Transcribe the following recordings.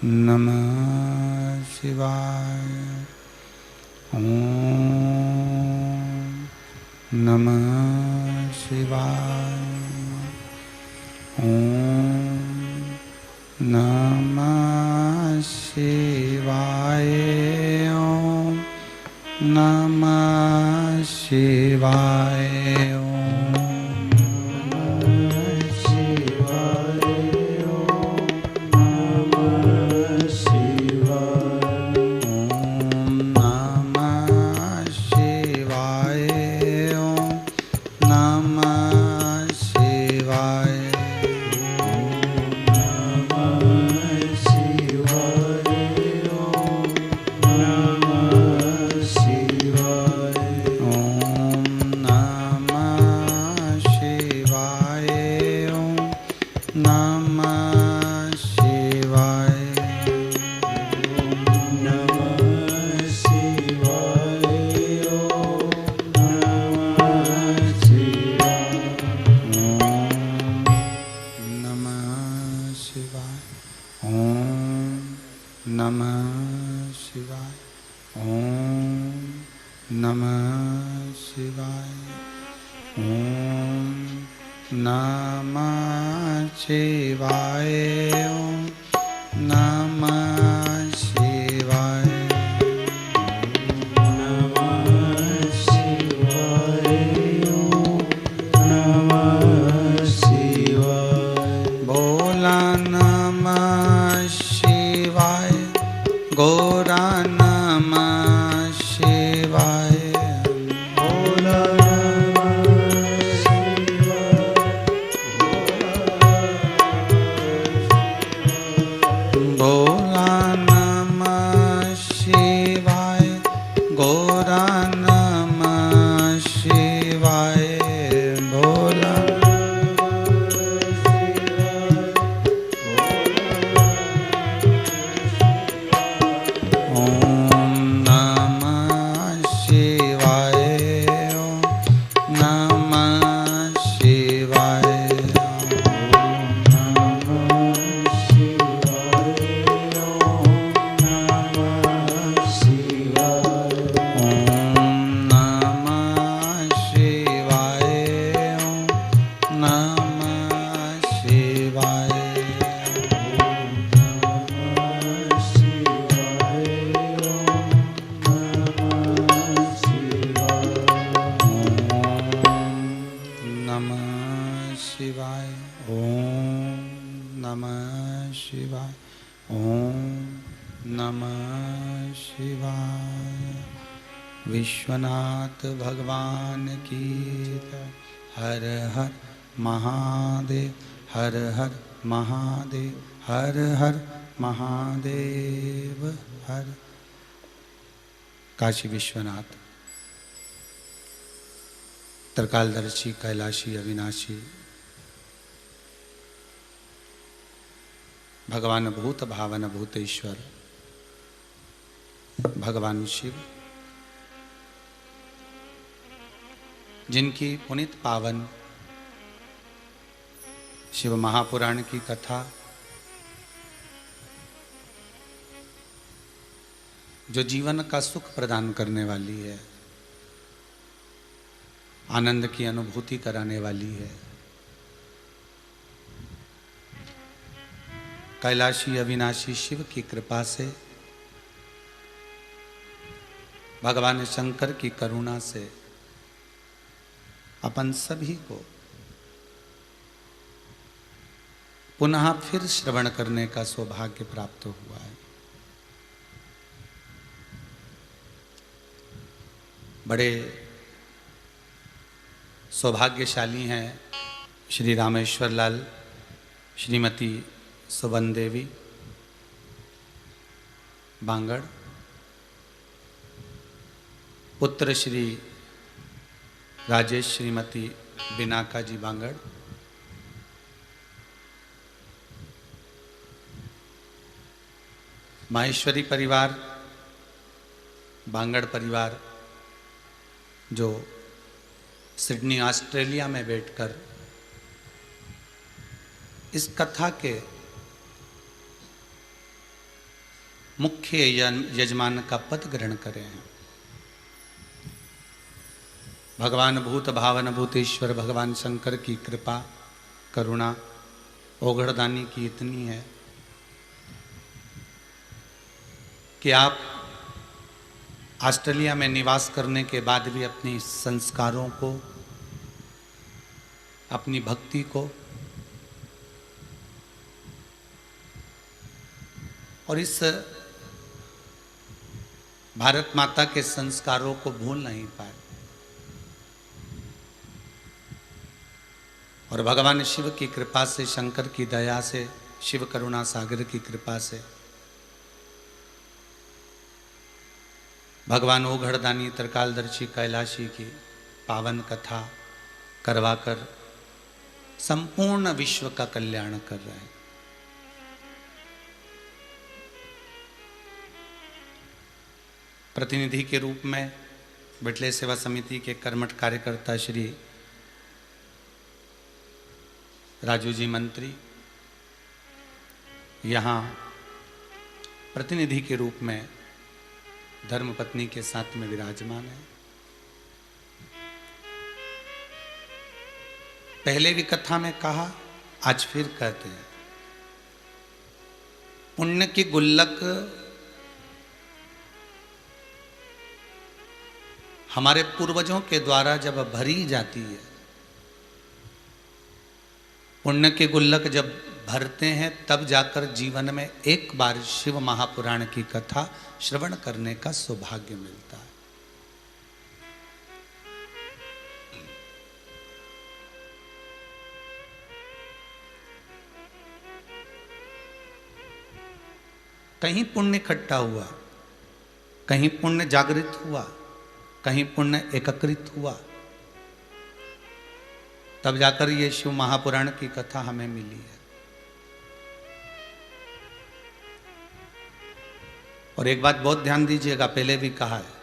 नमः शिवाय। ओम नमः शिवाय। ओम नमः शिवाय। ओम नमः शिवाय। विश्वनाथ भगवान की जय। हर हर महादेव। हर हर महादेव। हर हर महादेव। हर काशी विश्वनाथ त्रिकालदर्शी कैलाशी अविनाशी भगवान भूत भावन भूतेश्वर भगवान शिव, जिनकी पुनित पावन शिव महापुराण की कथा जो जीवन का सुख प्रदान करने वाली है, आनंद की अनुभूति कराने वाली है, कैलाशी अविनाशी शिव की कृपा से, भगवान शंकर की करुणा से अपन सभी को पुनः फिर श्रवण करने का सौभाग्य प्राप्त हुआ है। बड़े सौभाग्यशाली हैं श्री रामेश्वर लाल, श्रीमती सुबन देवी बांगड़, पुत्र श्री राजेश श्रीमती बिनाका जी बांगड़, माहेश्वरी परिवार, बांगड़ परिवार जो सिडनी ऑस्ट्रेलिया में बैठकर इस कथा के मुख्य यजमान का पद ग्रहण करें हैं। भगवान भूत भावन भूतेश्वर भगवान शंकर की कृपा करुणा ओघड़दानी की इतनी है कि आप ऑस्ट्रेलिया में निवास करने के बाद भी अपनी संस्कारों को, अपनी भक्ति को और इस भारत माता के संस्कारों को भूल नहीं पाए। और भगवान शिव की कृपा से, शंकर की दया से, शिव करुणा सागर की कृपा से भगवान ओघड़दानी त्रिकालदर्शी कैलाशी की पावन कथा करवाकर संपूर्ण विश्व का कल्याण कर रहे हैं। प्रतिनिधि के रूप में बिटले सेवा समिति के कर्मठ कार्यकर्ता श्री राजू जी मंत्री यहाँ प्रतिनिधि के रूप में धर्मपत्नी के साथ में विराजमान है। पहले भी कथा में कहा, आज फिर कहते हैं, पुण्य की गुल्लक हमारे पूर्वजों के द्वारा जब भरी जाती है, पुण्य की गुल्लक जब भरते हैं तब जाकर जीवन में एक बार शिव महापुराण की कथा श्रवण करने का सौभाग्य मिलता है। कहीं पुण्य इकट्ठा हुआ, कहीं पुण्य जागृत हुआ, कहीं पुण्य एकत्रित हुआ, तब जाकर ये शिव महापुराण की कथा हमें मिली है। और एक बात बहुत ध्यान दीजिएगा, पहले भी कहा है,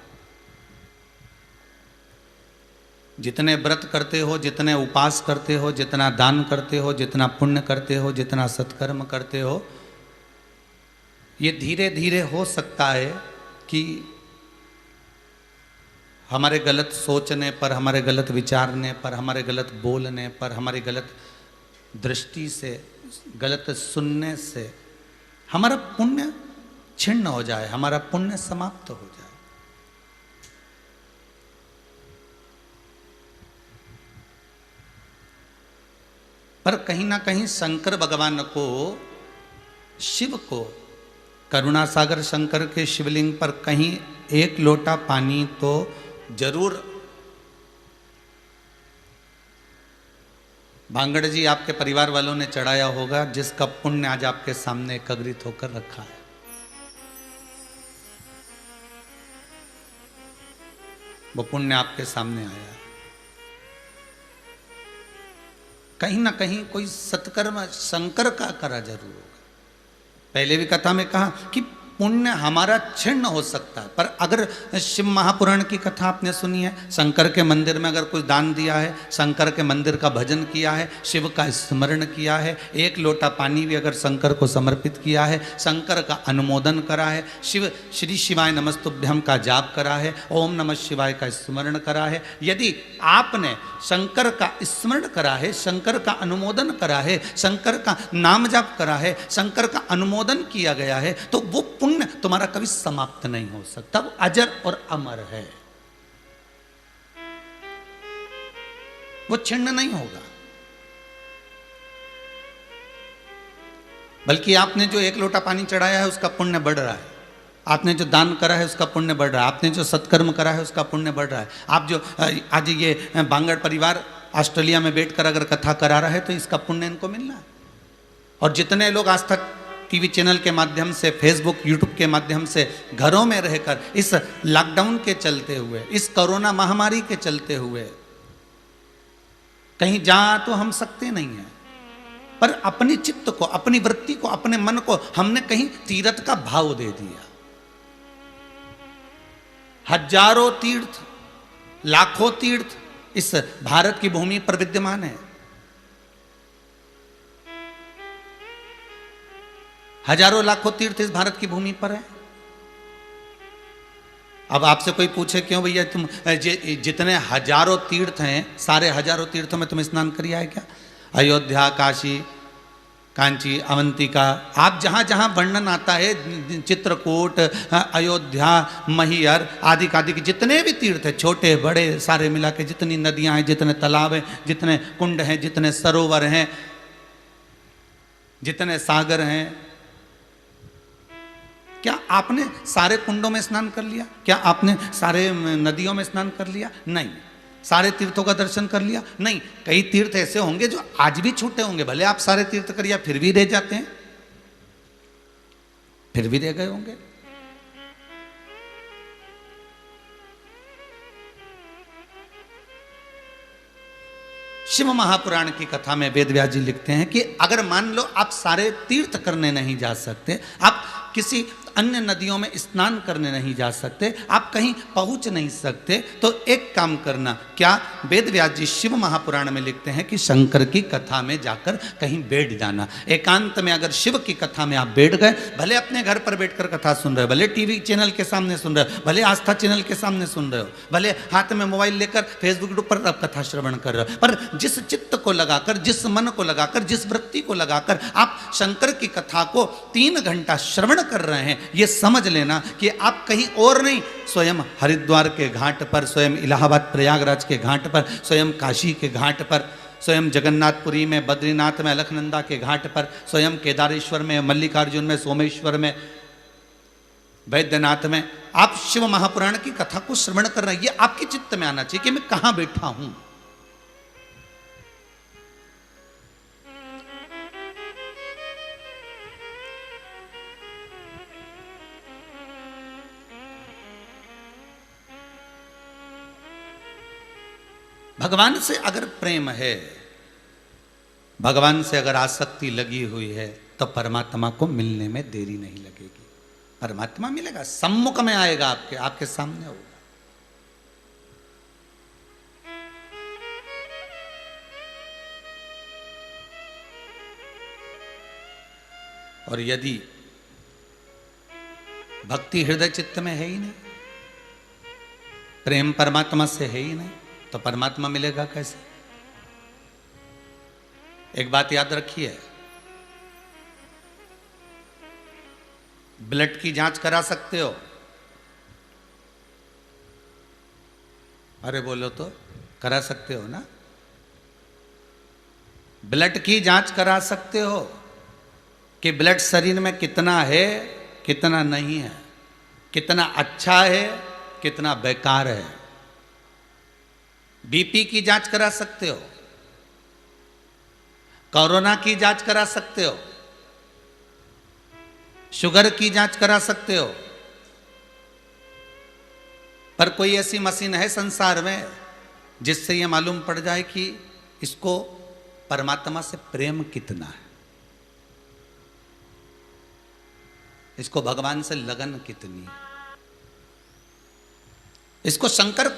जितने व्रत करते हो, जितने उपास करते हो, जितना दान करते हो, जितना पुण्य करते हो, जितना सत्कर्म करते हो, ये धीरे धीरे हो सकता है कि हमारे गलत सोचने पर, हमारे गलत विचारने पर, हमारे गलत बोलने पर, हमारी गलत दृष्टि से, गलत सुनने से हमारा पुण्य छिन्न हो जाए, हमारा पुण्य समाप्त हो जाए। पर कहीं ना कहीं शंकर भगवान को, शिव को, करुणा सागर शंकर के शिवलिंग पर कहीं एक लोटा पानी तो जरूर भांगड़ जी आपके परिवार वालों ने चढ़ाया होगा, जिसका पुण्य आज आपके सामने एकत्रित होकर रखा है। वो पुण्य आपके सामने आया है। कहीं ना कहीं कोई सत्कर्म शंकर का करा जरूर होगा। पहले भी कथा में कहा कि पुण्य हमारा छिन्न हो सकता है, पर अगर शिव महापुराण की कथा आपने सुनी है, शंकर के मंदिर में अगर कुछ दान दिया है, शंकर के मंदिर का भजन किया है, शिव का स्मरण किया है, एक लोटा पानी भी अगर शंकर को समर्पित किया है, शंकर का अनुमोदन करा है, शिव श्री शिवाय नमस्तुभ्यम का जाप करा है, ओम नमः शिवाय का स्मरण करा है, यदि आपने शंकर का स्मरण करा है, शंकर का अनुमोदन करा है, शंकर का नाम जाप करा है, शंकर का अनुमोदन किया गया है, तो वो पुण्य तुम्हारा कभी समाप्त नहीं हो सकता, वो अजर और अमर है, वो छिन्न नहीं होगा। बल्कि आपने जो एक लोटा पानी चढ़ाया है उसका पुण्य बढ़ रहा है, आपने जो दान करा है उसका पुण्य बढ़ रहा है, आपने जो सत्कर्म करा है उसका पुण्य बढ़ रहा है। आप जो आज ये बांगड़ परिवार ऑस्ट्रेलिया में बैठकर अगर कथा करा रहा है तो इसका पुण्य इनको मिलना है। और जितने लोग आज तक टीवी चैनल के माध्यम से, फेसबुक यूट्यूब के माध्यम से घरों में रहकर इस लॉकडाउन के चलते हुए, इस कोरोना महामारी के चलते हुए कहीं जा तो हम सकते नहीं हैं, पर अपनी चित्त को, अपनी वृत्ति को, अपने मन को हमने कहीं तीर्थ का भाव दे दिया। हजारों तीर्थ, लाखों तीर्थ इस भारत की भूमि पर विद्यमान है, हजारों लाखों तीर्थ इस भारत की भूमि पर है। अब आपसे कोई पूछे क्यों भैया तुम जितने हजारों तीर्थ हैं, सारे हजारों तीर्थों में तुम स्नान कर आए क्या? अयोध्या, काशी, कांची, अवंतिका, आप जहाँ जहाँ वर्णन आता है, चित्रकूट, अयोध्या, मैहर आदि आदि के जितने भी तीर्थ हैं, छोटे बड़े सारे मिला के, जितनी नदियाँ हैं, जितने तालाब हैं, जितने कुंड हैं, जितने सरोवर हैं, जितने सागर हैं, क्या आपने सारे कुंडों में स्नान कर लिया? क्या आपने सारे नदियों में स्नान कर लिया? नहीं। सारे तीर्थों का दर्शन कर लिया? नहीं। कई तीर्थ ऐसे होंगे जो आज भी छूटे होंगे, भले आप सारे तीर्थ करिए फिर भी रह जाते हैं, फिर भी रह गए होंगे। शिव महापुराण की कथा में वेद व्यास जी लिखते हैं कि अगर मान लो आप सारे तीर्थ करने नहीं जा सकते, आप किसी अन्य नदियों में स्नान करने नहीं जा सकते, आप कहीं पहुंच नहीं सकते, तो एक काम करना। क्या? वेद व्यास जी शिव महापुराण में लिखते हैं कि शंकर की कथा में जाकर कहीं बैठ जाना। एकांत में अगर शिव की कथा में आप बैठ गए, भले अपने घर पर बैठकर कथा सुन रहे हो, भले टीवी चैनल के सामने सुन रहे हो, भले आस्था चैनल के सामने सुन रहे हो, भले हाथ में मोबाइल लेकर फेसबुक पर आप कथा श्रवण कर रहे हो, पर जिस चित्त को लगाकर, जिस मन को लगाकर, जिस वृत्ति को लगाकर आप शंकर की कथा को 3 घंटा श्रवण कर रहे हैं, ये समझ लेना कि आप कहीं और नहीं, स्वयं हरिद्वार के घाट पर, स्वयं इलाहाबाद प्रयागराज के घाट पर, स्वयं काशी के घाट पर, स्वयं जगन्नाथपुरी में, बद्रीनाथ में, अलकनंदा के घाट पर, स्वयं केदारेश्वर में, मल्लिकार्जुन में, सोमेश्वर में, वैद्यनाथ में आप शिव महापुराण की कथा को श्रवण कर रहे हैं। ये आपके चित्त में आना चाहिए कि मैं कहां बैठा हूं। भगवान से अगर प्रेम है, भगवान से अगर आसक्ति लगी हुई है, तो परमात्मा को मिलने में देरी नहीं लगेगी। परमात्मा मिलेगा, सम्मुख में आएगा, आपके सामने होगा। और यदि भक्ति हृदय चित्त में है ही नहीं, प्रेम परमात्मा से है ही नहीं, तो परमात्मा मिलेगा कैसे? एक बात याद रखिए, ब्लड की जांच करा सकते हो? अरे बोलो तो, करा सकते हो ना? ब्लड की जांच करा सकते हो कि ब्लड शरीर में कितना है, कितना नहीं है, कितना अच्छा है, कितना बेकार है। बीपी की जांच करा सकते हो, कोरोना की जांच करा सकते हो, शुगर की जांच करा सकते हो, पर कोई ऐसी मशीन है संसार में जिससे यह मालूम पड़ जाए कि इसको परमात्मा से प्रेम कितना है, इसको भगवान से लगन कितनी है, इसको शंकर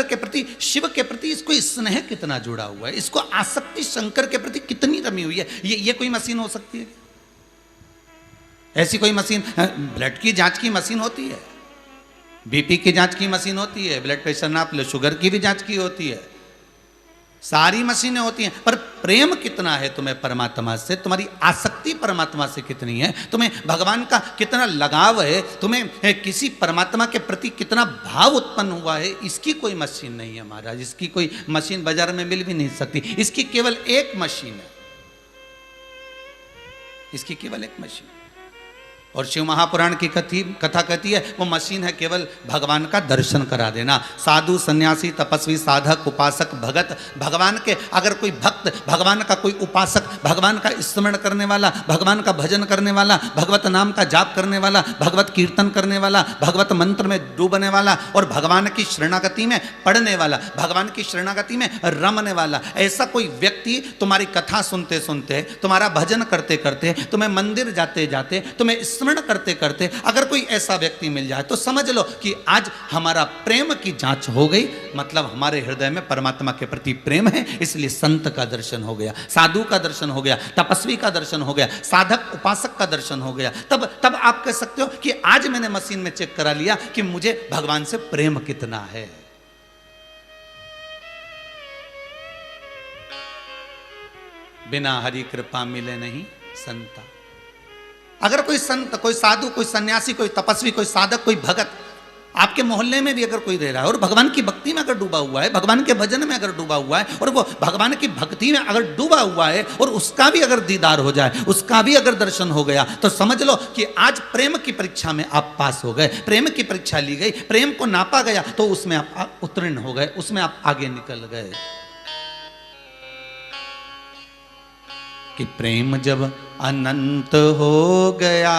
के प्रति, शिव के प्रति इसको स्नेह कितना जुड़ा हुआ है, इसको आसक्ति शंकर के प्रति कितनी रमी हुई है। ये कोई मशीन हो सकती है? ऐसी कोई मशीन? ब्लड की जांच की मशीन होती है, बीपी की जांच की मशीन होती है, ब्लड प्रेशर नाप लो, शुगर की भी जांच की होती है, सारी मशीनें होती हैं, पर प्रेम कितना है तुम्हें परमात्मा से, तुम्हारी आसक्ति परमात्मा से कितनी है, तुम्हें भगवान का कितना लगाव है, तुम्हें किसी परमात्मा के प्रति कितना भाव उत्पन्न हुआ है, इसकी कोई मशीन नहीं है महाराज। इसकी कोई मशीन बाजार में मिल भी नहीं सकती। इसकी केवल एक मशीन है, इसकी केवल एक मशीन। और शिव महापुराण की कथा कहती है वो मशीन है केवल भगवान का दर्शन करा देना। साधु सन्यासी तपस्वी साधक उपासक भगत, भगवान के अगर कोई भक्त, भगवान का कोई उपासक, भगवान का स्मरण करने वाला, भगवान का भजन करने वाला, भगवत नाम का जाप करने वाला, भगवत कीर्तन करने वाला, भगवत मंत्र में डूबने वाला और भगवान की शरणागति में पढ़ने वाला, भगवान की शरणागति में रमने वाला, ऐसा कोई व्यक्ति तुम्हारी कथा सुनते सुनते, तुम्हारा भजन करते करते, तुम्हें मंदिर जाते जाते, तुम्हें स्मरण करते करते अगर कोई ऐसा व्यक्ति मिल जाए तो समझ लो कि आज हमारा प्रेम की जांच हो गई, मतलब हमारे हृदय में परमात्मा के प्रति प्रेम है, इसलिए संत का दर्शन हो गया, साधु का दर्शन हो गया, तपस्वी का दर्शन हो गया, साधक उपासक का दर्शन हो गया। तब आप कह सकते हो कि आज मैंने मशीन में चेक करा लिया कि मुझे भगवान से प्रेम कितना है। बिना हरि कृपा मिले नहीं संता। अगर कोई संत, कोई साधु, कोई सन्यासी, कोई तपस्वी, कोई साधक, कोई भगत आपके मोहल्ले में भी अगर कोई रह रहा है और भगवान की भक्ति में अगर डूबा हुआ है, भगवान के भजन में अगर डूबा हुआ है और वो भगवान की भक्ति में अगर डूबा हुआ है और उसका भी अगर दीदार हो जाए, उसका भी अगर दर्शन हो गया, तो समझ लो कि आज प्रेम की परीक्षा में आप पास हो गए, प्रेम की परीक्षा ली गई, प्रेम को नापा गया तो उसमें आप उत्तीर्ण हो गए, उसमें आप आगे निकल गए। कि प्रेम जब अनंत हो गया,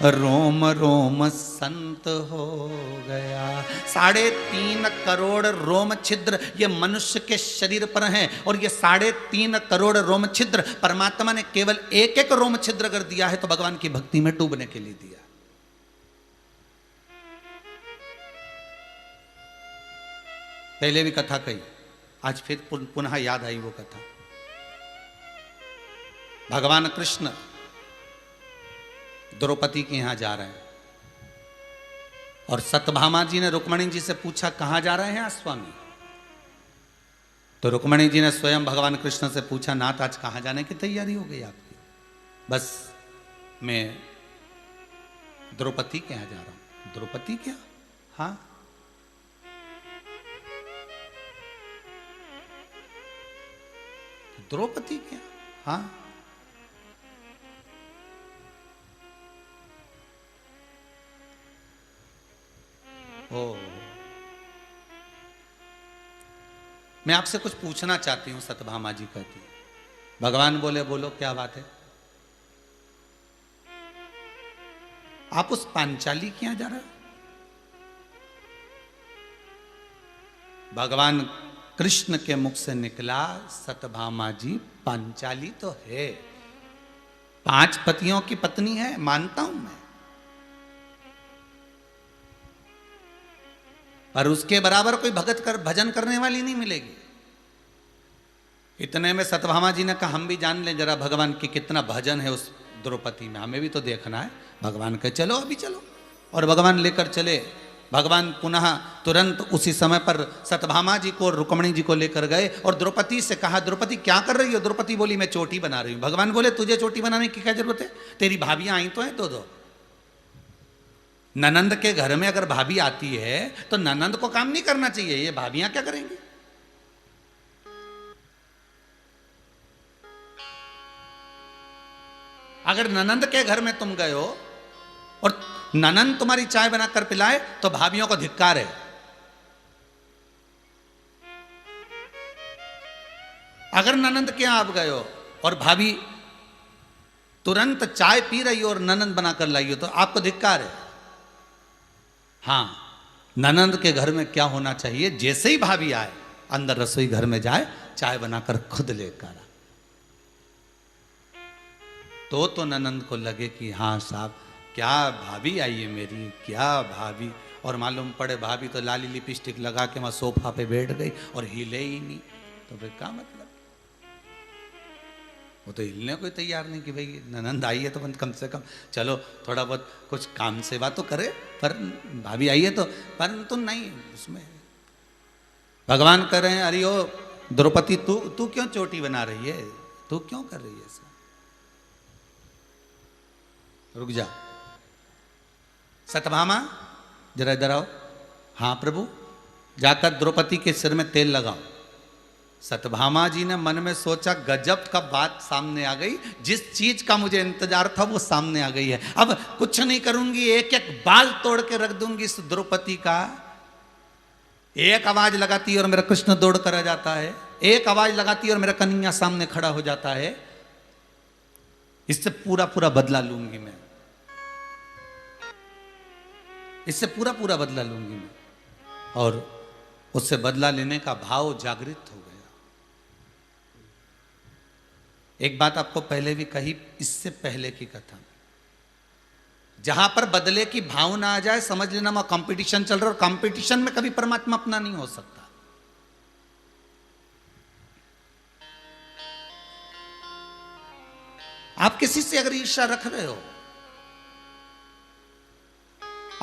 रोम रोम संत हो गया। 3.5 करोड़ रोम छिद्र ये मनुष्य के शरीर पर हैं और ये 3.5 करोड़ रोम छिद्र परमात्मा ने केवल एक एक रोम छिद्र अगर दिया है तो भगवान की भक्ति में डूबने के लिए दिया। पहले भी कथा कही, आज फिर पुनः याद आई वो कथा। भगवान कृष्ण द्रौपदी के यहां जा रहे हैं और सत्यभामा जी ने रुक्मणी जी से पूछा कहां जा रहे हैं स्वामी? तो रुक्मणी जी ने स्वयं भगवान कृष्ण से पूछा, नाथ आज कहां जाने की तैयारी हो गई आपकी? बस मैं द्रौपदी के यहां जा रहा हूं। द्रौपदी क्या? हाँ, द्रौपदी क्या? हाँ। ओ, मैं आपसे कुछ पूछना चाहती हूं, सत्यभामा जी कहती। भगवान बोले, बोलो क्या बात है? आप उस पांचाली के यहां जा रहे हो? भगवान कृष्ण के मुख से निकला, सत्यभामा जी पांचाली तो है, 5 पतियों की पत्नी है, मानता हूं मैं, पर उसके बराबर कोई भजन करने वाली नहीं मिलेगी। इतने में सत्यभामा जी ने कहा, हम भी जान लें जरा भगवान की कितना भजन है उस द्रौपदी में, हमें भी तो देखना है। भगवान कहे चलो अभी चलो, और भगवान लेकर चले। भगवान पुनः तुरंत उसी समय पर सत्यभामा जी को, रुक्मणी जी को लेकर गए और द्रौपदी से कहा, द्रौपदी क्या कर रही हो? द्रौपदी बोली, मैं चोटी बना रही हूं। भगवान बोले, तुझे चोटी बनाने की क्या जरूरत है? तेरी भाभियां आई तो है दो। ननंद के घर में अगर भाभी आती है तो ननंद को काम नहीं करना चाहिए, ये भाभियां क्या करेंगी? अगर ननंद के घर में तुम गए हो और ननंद तुम्हारी चाय बनाकर पिलाए तो भाभियों को धिक्कार है। अगर ननंद के यहां आप गए हो और भाभी तुरंत चाय पी रही हो और ननंद बनाकर लाई हो तो आपको धिक्कार है। हाँ, ननंद के घर में क्या होना चाहिए? जैसे ही भाभी आए अंदर रसोई घर में जाए, चाय बनाकर खुद लेकर आए, तो ननंद को लगे कि हाँ साहब क्या भाभी आई है मेरी, क्या भाभी। और मालूम पड़े भाभी तो लाली लिपस्टिक लगा के वहां सोफा पे बैठ गई और हिले ही नहीं, तो फिर क्या मतलब? वो तो हिलने को तैयार नहीं कि भाई ननंद आई है तो कम से कम चलो थोड़ा बहुत कुछ काम सेवा तो करे, पर भाभी आई है तो, परंतु नहीं उसमें। भगवान कह रहे हैं, अरे ओ द्रौपदी तू क्यों चोटी बना रही है? तू क्यों कर रही है ऐसा? रुक जा सत्यभामा, जरा इधर आओ। हाँ प्रभु। जाकर द्रौपदी के सिर में तेल लगाओ। सत्यभामा जी ने मन में सोचा, गजब का बात सामने आ गई, जिस चीज का मुझे इंतजार था वो सामने आ गई है। अब कुछ नहीं करूंगी, एक एक बाल तोड़ के रख दूंगी इस द्रौपदी का। एक आवाज लगाती है और मेरा कृष्ण दौड़ कर आ जाता है, एक आवाज लगाती है और मेरा कन्हैया सामने खड़ा हो जाता है। इससे पूरा पूरा बदला लूंगी मैं, इससे पूरा पूरा बदला लूंगी मैं। और उससे बदला लेने का भाव जागृत हो गया। एक बात आपको पहले भी कही, इससे पहले की कथा में, जहां पर बदले की भावना आ जाए समझ लेना वहां कंपटीशन चल रहा है, और कंपटीशन में कभी परमात्मा अपना नहीं हो सकता। आप किसी से अगर ईर्ष्या रख रहे हो,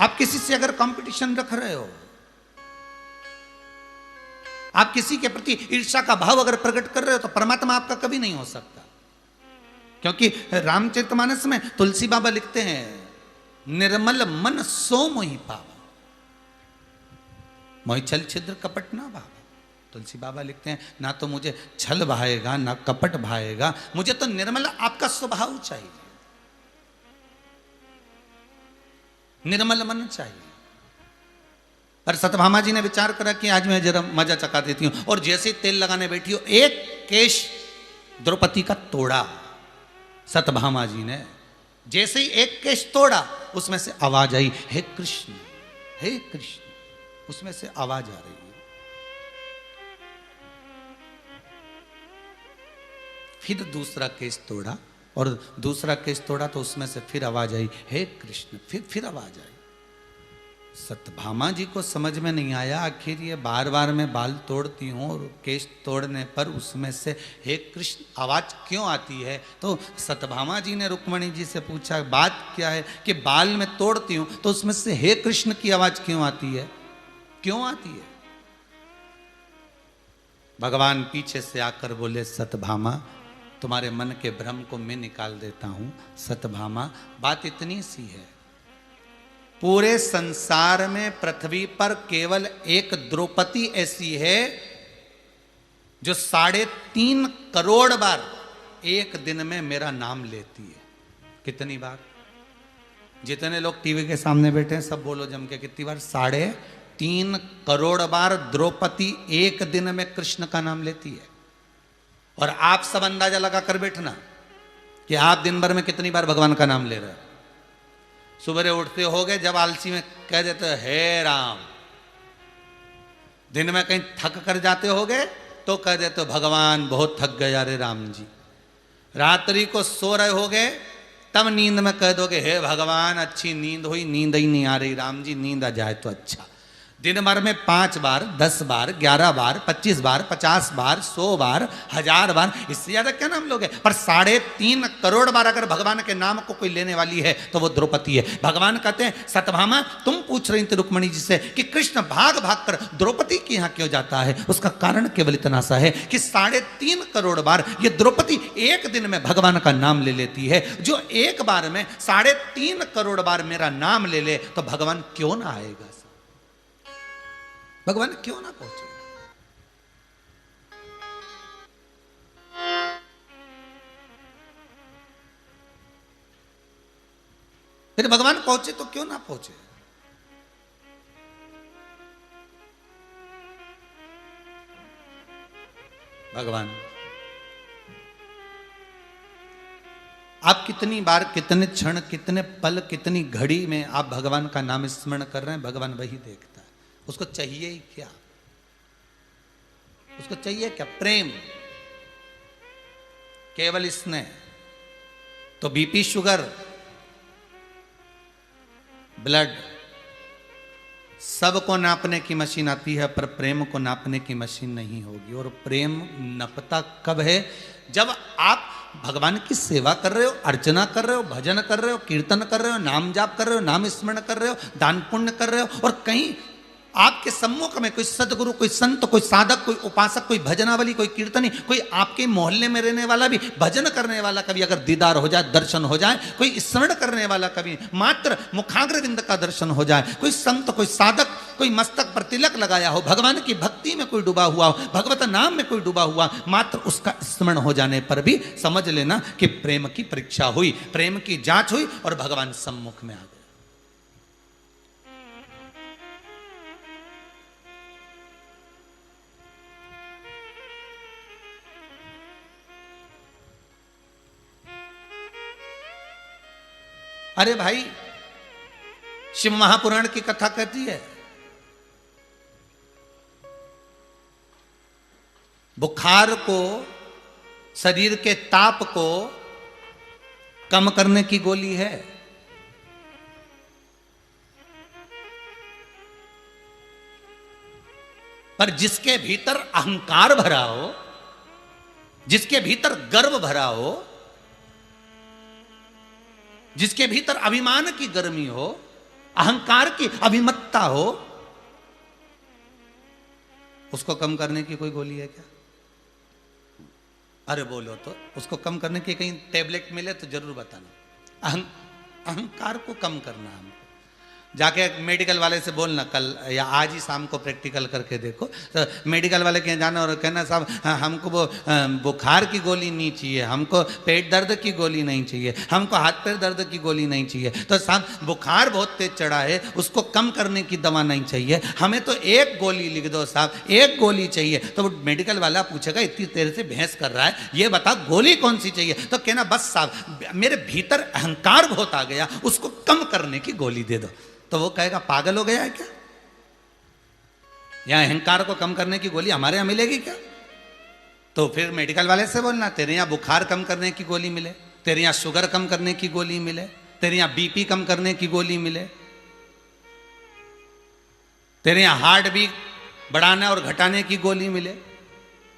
आप किसी से अगर कंपटीशन रख रहे हो, आप किसी के प्रति ईर्ष्या का भाव अगर प्रकट कर रहे हो, तो परमात्मा आपका कभी नहीं हो सकता। क्योंकि रामचरितमानस में तुलसी बाबा लिखते हैं, निर्मल मन सो मोहि पावा, मोहि छल छिद्र कपट ना भावा। तुलसी बाबा लिखते हैं, ना तो मुझे छल भाएगा ना कपट भाएगा, मुझे तो निर्मल आपका स्वभाव चाहिए, निर्मल मन चाहिए। पर सत्यभामा जी ने विचार करा कि आज मैं जरा मजा चखा देती हूं, और जैसे ही तेल लगाने बैठी हो, एक केश द्रौपदी का तोड़ा सत्यभामा जी ने, जैसे ही एक केश तोड़ा उसमें से आवाज आई, हे कृष्ण हे कृष्ण, उसमें से आवाज आ रही है। फिर दूसरा केस तोड़ा, और दूसरा केस तोड़ा तो उसमें से फिर आवाज आई, हे कृष्ण, फिर आवाज आई। सत्यभामा जी को समझ में नहीं आया, आखिर ये बार बार मैं बाल तोड़ती हूँ और केश तोड़ने पर उसमें से हे कृष्ण आवाज क्यों आती है। तो सत्यभामा जी ने रुक्मणी जी से पूछा, बात क्या है कि बाल में तोड़ती हूँ तो उसमें से हे कृष्ण की आवाज क्यों आती है, क्यों आती है। भगवान पीछे से आकर बोले, सत्यभामा तुम्हारे मन के भ्रम को मैं निकाल देता हूं। सत्यभामा बात इतनी सी है, पूरे संसार में पृथ्वी पर केवल एक द्रौपदी ऐसी है जो 3.5 करोड़ बार एक दिन में मेरा नाम लेती है। कितनी बार? जितने लोग टीवी के सामने बैठे हैं सब बोलो जम के, कितनी बार? 3.5 करोड़ बार द्रौपदी एक दिन में कृष्ण का नाम लेती है। और आप सब अंदाजा लगा कर बैठना कि आप दिन भर में कितनी बार भगवान का नाम ले रहे हो। सुबह उठते होगे जब आलसी में कह देते हो हे राम, दिन में कहीं थक कर जाते होगे तो कह देते हो भगवान बहुत थक गया रे राम जी। रात्रि को सो रहे होगे तब नींद में कह दोगे हे भगवान अच्छी नींद हुई, नींद ही नहीं आ रही राम जी, नींद आ जाए तो अच्छा। दिन भर में 5 बार, 10 बार, 11 बार, 25 बार, 50 बार, 100 बार, 1000 बार, इससे ज्यादा क्या नाम लोगे। पर 3.5 करोड़ बार अगर भगवान के नाम को कोई लेने वाली है तो वो द्रौपदी है। भगवान कहते हैं, सत्यभामा तुम पूछ रही थी रुक्मणी जी से कि कृष्ण भाग भाग कर द्रौपदी के यहां क्यों जाता है। उसका कारण केवल इतना सा है कि 3.5 करोड़ बार ये द्रौपदी एक दिन में भगवान का नाम ले लेती है। जो एक बार में 3.5 करोड़ बार मेरा नाम ले ले तो भगवान क्यों ना आएगा, भगवान क्यों ना पहुंचे। फिर भगवान पहुंचे तो क्यों ना पहुंचे। भगवान आप कितनी बार, कितने क्षण, कितने पल, कितनी घड़ी में आप भगवान का नाम स्मरण कर रहे हैं, भगवान वही देखता है। उसको चाहिए ही क्या, उसको चाहिए क्या? प्रेम, केवल स्नेह। तो बीपी, शुगर, ब्लड सबको नापने की मशीन आती है, पर प्रेम को नापने की मशीन नहीं होगी। और प्रेम नपता कब है? जब आप भगवान की सेवा कर रहे हो, अर्चना कर रहे हो, भजन कर रहे हो, कीर्तन कर रहे हो, नाम जाप कर रहे हो, नाम स्मरण कर रहे हो, दान पुण्य कर रहे हो, और कहीं आपके सम्मुख में कोई सदगुरु, कोई संत, कोई साधक, कोई उपासक, कोई भजनावली, कोई कीर्तनी, कोई आपके मोहल्ले में रहने वाला भी भजन करने वाला कभी अगर दीदार हो जाए, दर्शन हो जाए, कोई स्मरण करने वाला कभी मात्र मुखाग्रविंद का दर्शन हो जाए, कोई संत, कोई साधक, कोई मस्तक पर तिलक लगाया हो, भगवान की भक्ति में कोई डूबा हुआ हो, भगवत नाम में कोई डूबा हुआ, मात्र उसका स्मरण हो जाने पर भी समझ लेना कि प्रेम की परीक्षा हुई, प्रेम की जांच हुई और भगवान सम्मुख में आ गए। अरे भाई, शिव महापुराण की कथा कहती है बुखार को, शरीर के ताप को कम करने की गोली है। पर जिसके भीतर अहंकार भरा हो, जिसके भीतर गर्व भरा हो, जिसके भीतर अभिमान की गर्मी हो, अहंकार की अभिमत्ता हो, उसको कम करने की कोई गोली है क्या? अरे बोलो तो, उसको कम करने की कहीं टेबलेट मिले तो जरूर बताना। अहंकार को कम करना हमको। जाके मेडिकल वाले से बोलना कल या आज ही शाम को प्रैक्टिकल करके देखो, तो मेडिकल वाले के यहाँ जाना और कहना साहब हमको वो बुखार की गोली नहीं चाहिए, हमको पेट दर्द की गोली नहीं चाहिए, हमको हाथ पैर दर्द की गोली नहीं चाहिए। तो साहब बुखार बहुत तेज चढ़ा है, उसको कम करने की दवा नहीं चाहिए, हमें तो एक गोली लिख दो साहब, एक गोली चाहिए। तो वो मेडिकल वाला पूछेगा इतनी देर से बहस कर रहा है, ये बता गोली कौन सी चाहिए? तो कहना बस साहब मेरे भीतर अहंकार बहुत आ गया, उसको कम करने की गोली दे दो। तो वो कहेगा पागल हो गया है क्या? यहां अहंकार को कम करने की गोली हमारे यहां मिलेगी क्या? तो फिर मेडिकल वाले से बोलना तेरे यहां बुखार कम करने की गोली मिले, तेरे यहां शुगर कम करने की गोली मिले, तेरे यहां बीपी कम करने की गोली मिले, तेरे यहां हार्ट बीट बढ़ाने और घटाने की गोली मिले,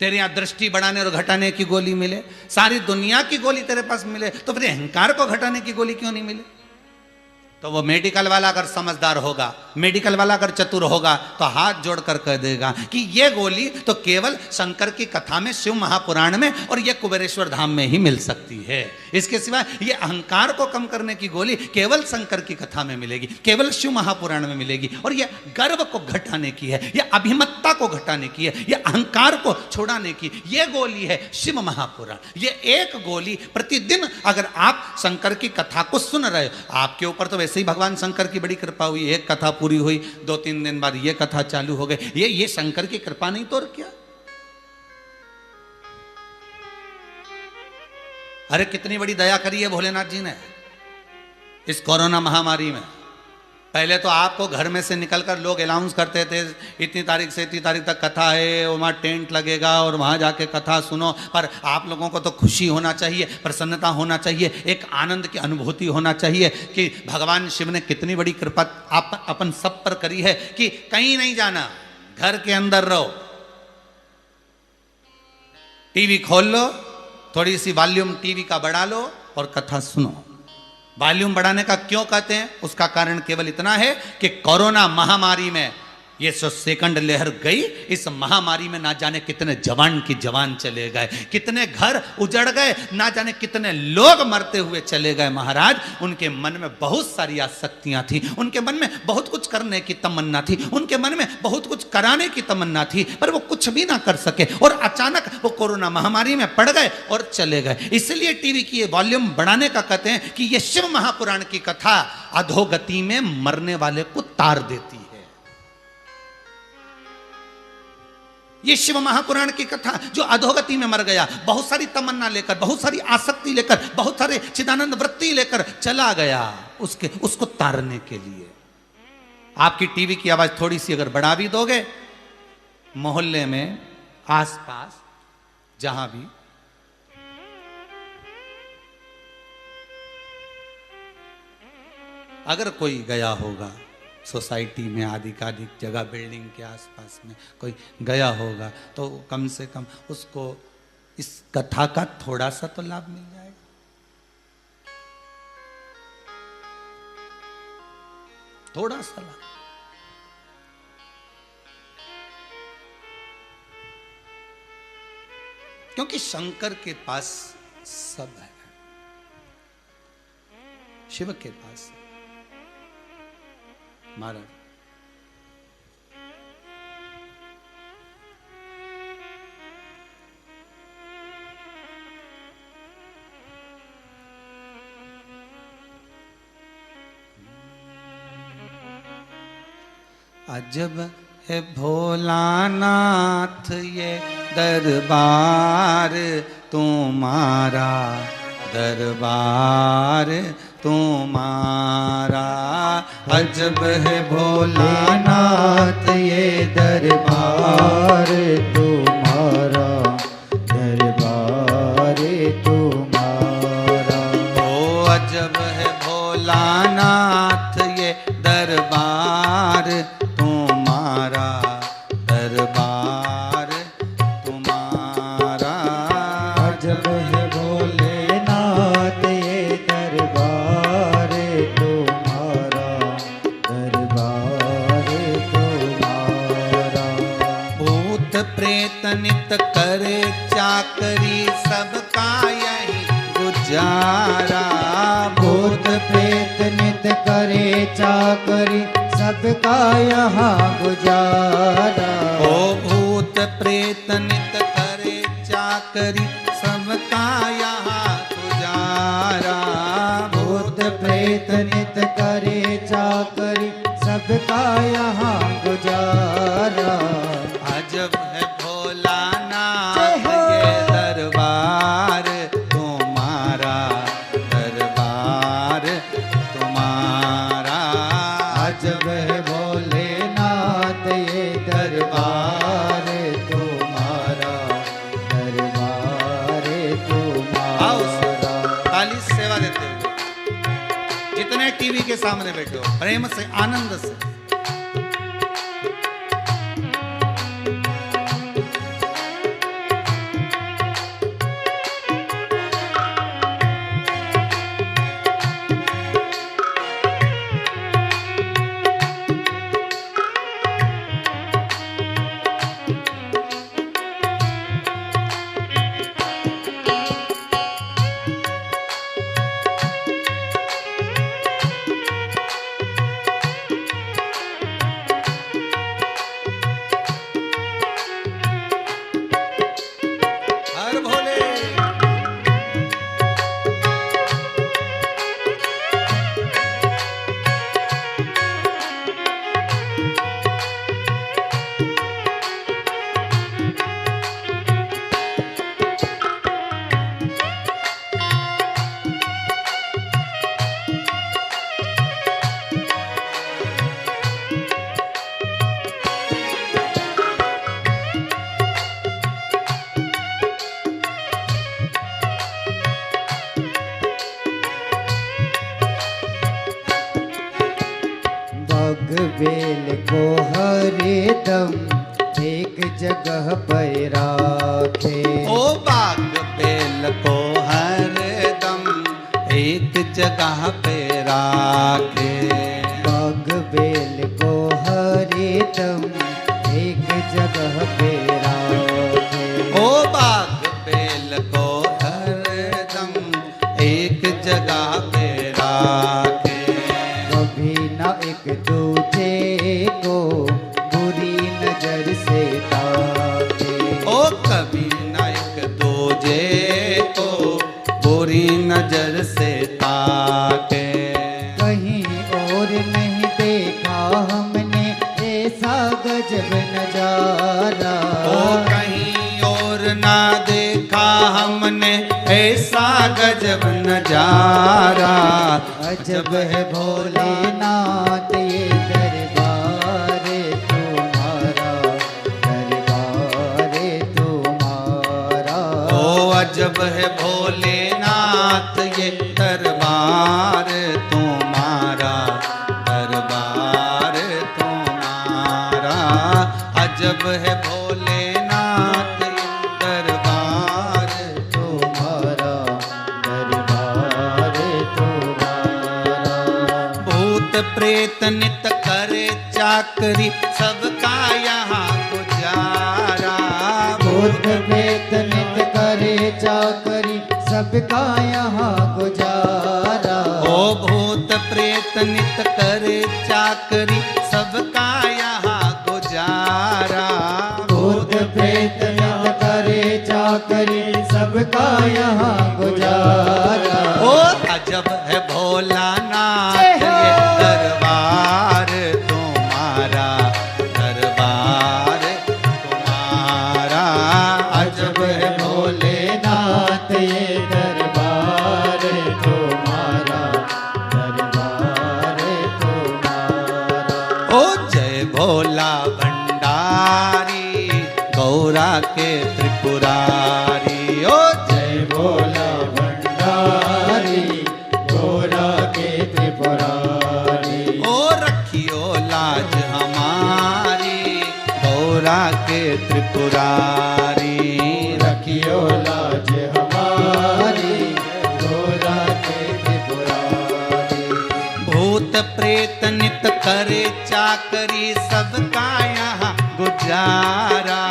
तेरे यहां दृष्टि बढ़ाने और घटाने की गोली मिले, सारी दुनिया की गोली तेरे पास मिले, तो फिर अहंकार को घटाने की गोली क्यों नहीं मिले? तो वो मेडिकल वाला अगर समझदार होगा, मेडिकल वाला अगर चतुर होगा, तो हाथ जोड़कर कह देगा कि ये गोली तो केवल शंकर की कथा में, शिव महापुराण में और ये कुबेरेश्वर धाम में ही मिल सकती है। इसके सिवा ये अहंकार को कम करने की गोली केवल शंकर की कथा में मिलेगी, केवल शिव महापुराण में मिलेगी। और ये गर्व को घटाने की है, ये अभिमत्ता को घटाने की है, ये अहंकार को छुड़ाने की ये गोली है शिव महापुराण। ये एक गोली प्रतिदिन अगर आप शंकर की कथा को सुन रहे हो, आपके ऊपर तो वैसे ही भगवान शंकर की बड़ी कृपा हुई, एक कथा पूरी हुई, 2-3 दिन बाद ये कथा चालू हो गई, ये शंकर की कृपा नहीं तो और क्या? अरे कितनी बड़ी दया करी है भोलेनाथ जी ने इस कोरोना महामारी में। पहले तो आपको घर में से निकलकर लोग अनाउंस करते थे इतनी तारीख से इतनी तारीख तक कथा है, वहाँ टेंट लगेगा और वहाँ जाके कथा सुनो। पर आप लोगों को तो खुशी होना चाहिए, प्रसन्नता होना चाहिए, एक आनंद की अनुभूति होना चाहिए कि भगवान शिव ने कितनी बड़ी कृपा आप अपन सब पर करी है कि कहीं नहीं जाना, घर के अंदर रहो, टीवी खोल लो, थोड़ी सी वॉल्यूम टीवी का बढ़ा लो और कथा सुनो। वॉल्यूम बढ़ाने का क्यों कहते हैं? उसका कारण केवल इतना है कि कोरोना महामारी में ये 2nd लहर गई, इस महामारी में ना जाने कितने जवान की जवान चले गए, कितने घर उजड़ गए, ना जाने कितने लोग मरते हुए चले गए। महाराज उनके मन में बहुत सारी आसक्तियां थी, उनके मन में बहुत कुछ करने की तमन्ना थी, उनके मन में बहुत कुछ कराने की तमन्ना थी, पर वो कुछ भी ना कर सके और अचानक वो कोरोना महामारी में पड़ गए और चले गए। इसलिए टीवी की ये वॉल्यूम बढ़ाने का कहते हैं कि ये शिव महापुराण की कथा अधोगति में मरने वाले को तार देती है। ये शिव महापुराण की कथा जो अधोगति में मर गया, बहुत सारी तमन्ना लेकर, बहुत सारी आसक्ति लेकर, बहुत सारे चिदानंद वृत्ति लेकर चला गया, उसको तारने के लिए आपकी टीवी की आवाज थोड़ी सी अगर बढ़ा भी दोगे, मोहल्ले में आसपास जहां भी अगर कोई गया होगा, सोसाइटी में अधिकाधिक जगह बिल्डिंग के आसपास में कोई गया होगा, तो कम से कम उसको इस कथा का थोड़ा सा तो लाभ मिल जाएगा। थोड़ा सा लाभ, क्योंकि शंकर के पास सब है, शिव के पास महाराज। अजब है भोलानाथ ये दरबार तुम्हारा, दरबार तुम्हारा। अजब है भोलानाथ ये दरबार तुम्हारा, दरबार तुम्हारा। ओ अजब है भोलानाथ ये दरबार तुम्हारा, दरबार चाकरी सबका यही गुजारा। भूत प्रेत नित करे चाकरी सबका यहाँ गुजारा। ओ भूत प्रेत नित करे चाकरी सबका यहाँ गुजारा। भूत प्रेत नित करे चाकरी सबका यहाँ गुजारा। अजब है भोलानाथ ये दरबार तुम्हारा, दरबार तुम्हारा। अजब है भोलेनाथ ये दरबार तुम्हारा, दरबार तुम्हारा। ताली से सेवा देते हुए जितने टीवी के सामने बैठे हो, प्रेम से आनंद से हर भोले। बेल को हरदम एक जगह पर राखे। ओ बाग बेल को हरदम एक जगह पे राखे। बाग बेल को हरदम एक जगह पे राखे। ओ बाग बेल को हरदम एक जगह पे राखे। कभी न एक दूजे को बुरी नजर से ताके। ओ कभी न एक दूजे को बुरी नजर से ताके। कहीं और नहीं देखा हमने ऐसा गजब नजारा। ओ कहीं और ना देखा हमने ऐसा गजब नजारा। अजब है भोलेनाथ ये दरबार तुम्हारा, दरबार तुम्हारा। ओ अजब है भोलेनाथ ये दरबार तुम्हारा, दरबार तुम्हारा। अजब है भोलेनाथ ये दरबार तुम्हारा, दरबार तुम्हारा। भूत प्रेत नित करे चाकरी सबका यहाँ गुजारा। भूत प्रेत नित करे चाकरी सबका यहाँ गुजारा। ओ भूत प्रेत नित करे चाकरी सबका यहाँ गुजारा। भूत प्रेत नित करे चाकरी सबका यहाँ गुजारा। ओ अजब है भोलानाथ ये दरबार तुम्हारा, दरबार तुम्हारा। अजब है भोलेनाथ ये दरबार तुम्हारा, दरबार तुम्हारा। ओ जय भोला भंडारी गौरा के त्रिपुरारी। ओ जय भोला भंडारी गौरा के त्रिपुरारी। ओ रखियो लाज हमारी गौरा के त्रिपुरारी। रखियो लाज हमारी गौरा के त्रिपुरारी। भूत प्रेत नित करे चाकरी सबका यहाँ गुजारा।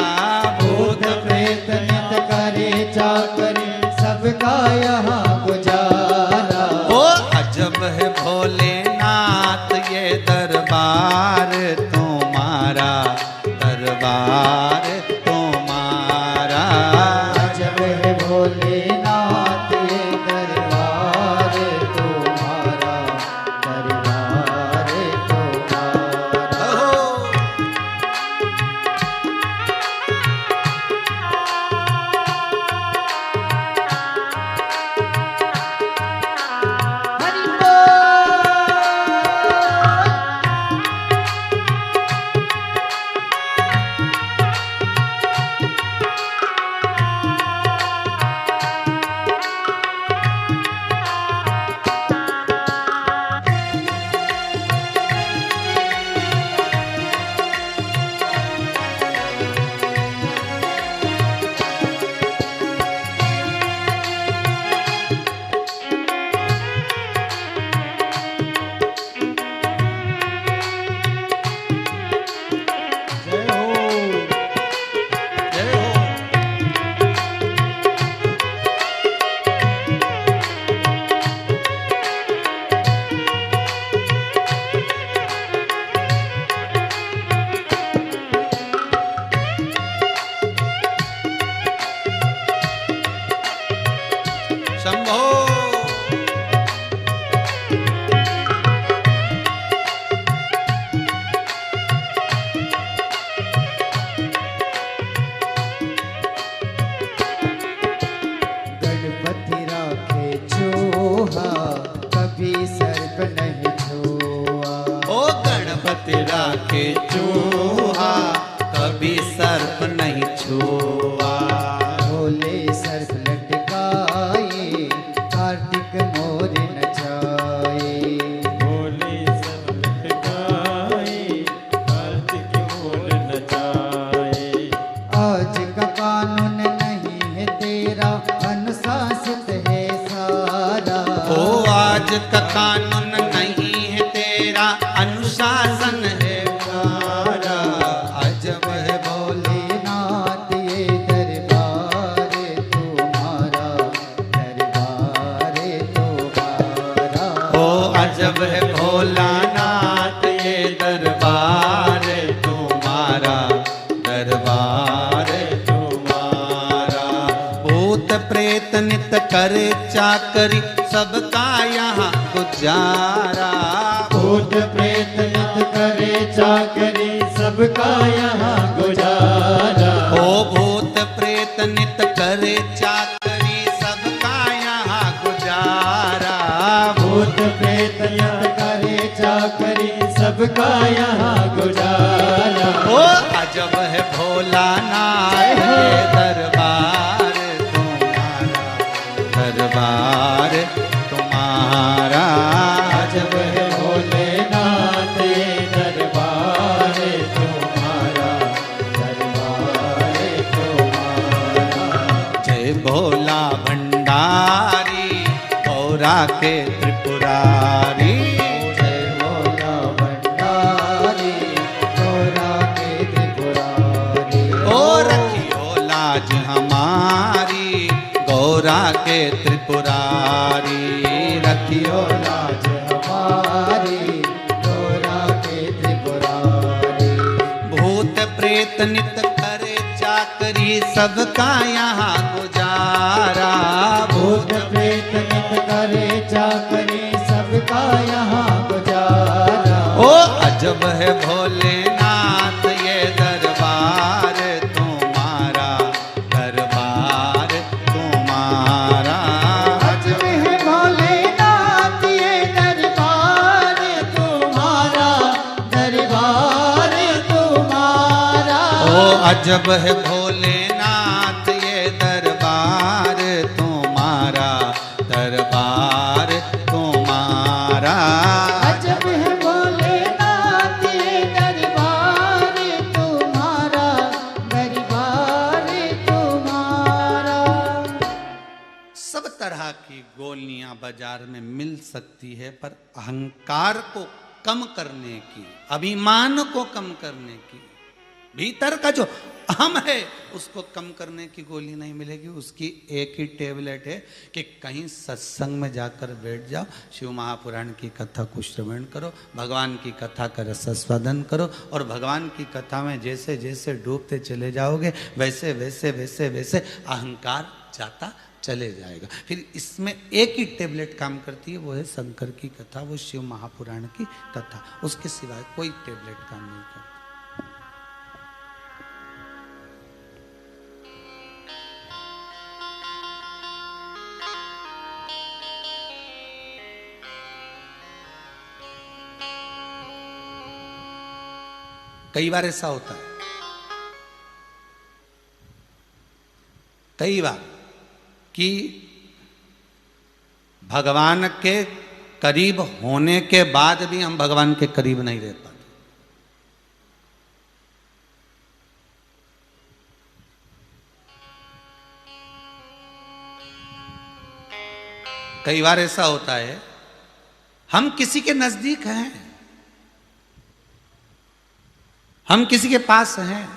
भूत प्रेत नित करे करे चाकरी सबका यहाँ गुजारा। ओ अजब है भोलेनाथ ये दरबार तुम्हारा, दरबार तुम्हारा। अजब है भोलेनाथ ये दरबार तुम्हारा, दरबार तुम्हारा। हरि बोल। जय हो। जय हो। शंभो। गणपति राखे चोहा कभी सर्प नहीं छुआ। ओ गणपति राखे चूहा कभी सर्प नहीं छुआ। भोले सर्प लटकाए कार्तिक मोर नचाए। भोले सब लटकाए कार्तिक मोर नचाए। आज का कानून नहीं है तेरा अनुशासित है सारा। ओ आज का कानून नहीं है तेरा अनुशासन है सारा। अजब है भोलेनाथ ये दरबार तुम्हारा, दरबार तुम्हारा। ओ अजब है भोलानाथ ये दरबार तुम्हारा, दरबार तुम्हारा। भूत प्रेत नित करे चाकरी सबका यहाँ गुजारा। भूत प्रेत नित करे चाकरी सबका यहाँ गुजारा। ओ भूत प्रेत नित करे चाकरी सबका यहाँ गुजारा। भूत प्रेत नित करे चाकरी सबका यहाँ गुजारा। ओ अजब है भोलानाथ ये दरबार तुम्हारा, दरबार तुम्हारा। अजब है भोलेनाथ ये दरबार तुम्हारा, दरबार तुम्हारा। जय भोला भंडारी गौरा के त्रिपुरारी। जय भोला भंडारी गौरा के त्रिपुरारी। ओ रखियो लाज हमारी गौरा के त्रिपुरारी। रखियो लाज हमारी गौरा के त्रिपुरारी। भूत प्रेत नित करे चाकरी सबका यहाँ गुजारा। भूत प्रेत नित करे चाकरी सबका यहाँ गुजारा। ओ अजब है भोलेनाथ ये दरबार तुम्हारा, दरबार तुम्हारा। अजब है भोलेनाथ ये दरबार तुम्हारा, दरबार तुम्हारा। ओ अजब है भोलेनाथ ये दरबार तुम्हारा, दरबार तुम्हारा। अजब है भोलेनाथ ये दरबार तुम्हारा, दरबार तुम्हारा। सब तरह की गोलियां बाजार में मिल सकती है, पर अहंकार को कम करने की, अभिमान को कम करने की भीतर का जो अहम है उसको कम करने की गोली नहीं मिलेगी। उसकी एक ही टेबलेट है कि कहीं सत्संग में जाकर बैठ जाओ, शिव महापुराण की कथा को श्रवण करो, भगवान की कथा का रसास्वादन करो, और भगवान की कथा में जैसे जैसे डूबते चले जाओगे वैसे वैसे वैसे वैसे अहंकार जाता चले जाएगा। फिर इसमें एक ही टेबलेट काम करती है, वो है शंकर की कथा, वो शिव महापुराण की कथा। उसके सिवाय कोई टेबलेट काम नहीं करती। कई बार ऐसा होता है, कई बार कि भगवान के करीब होने के बाद भी हम भगवान के करीब नहीं रह पाते। कई बार ऐसा होता है हम किसी के नजदीक हैं, हम किसी के पास हैं,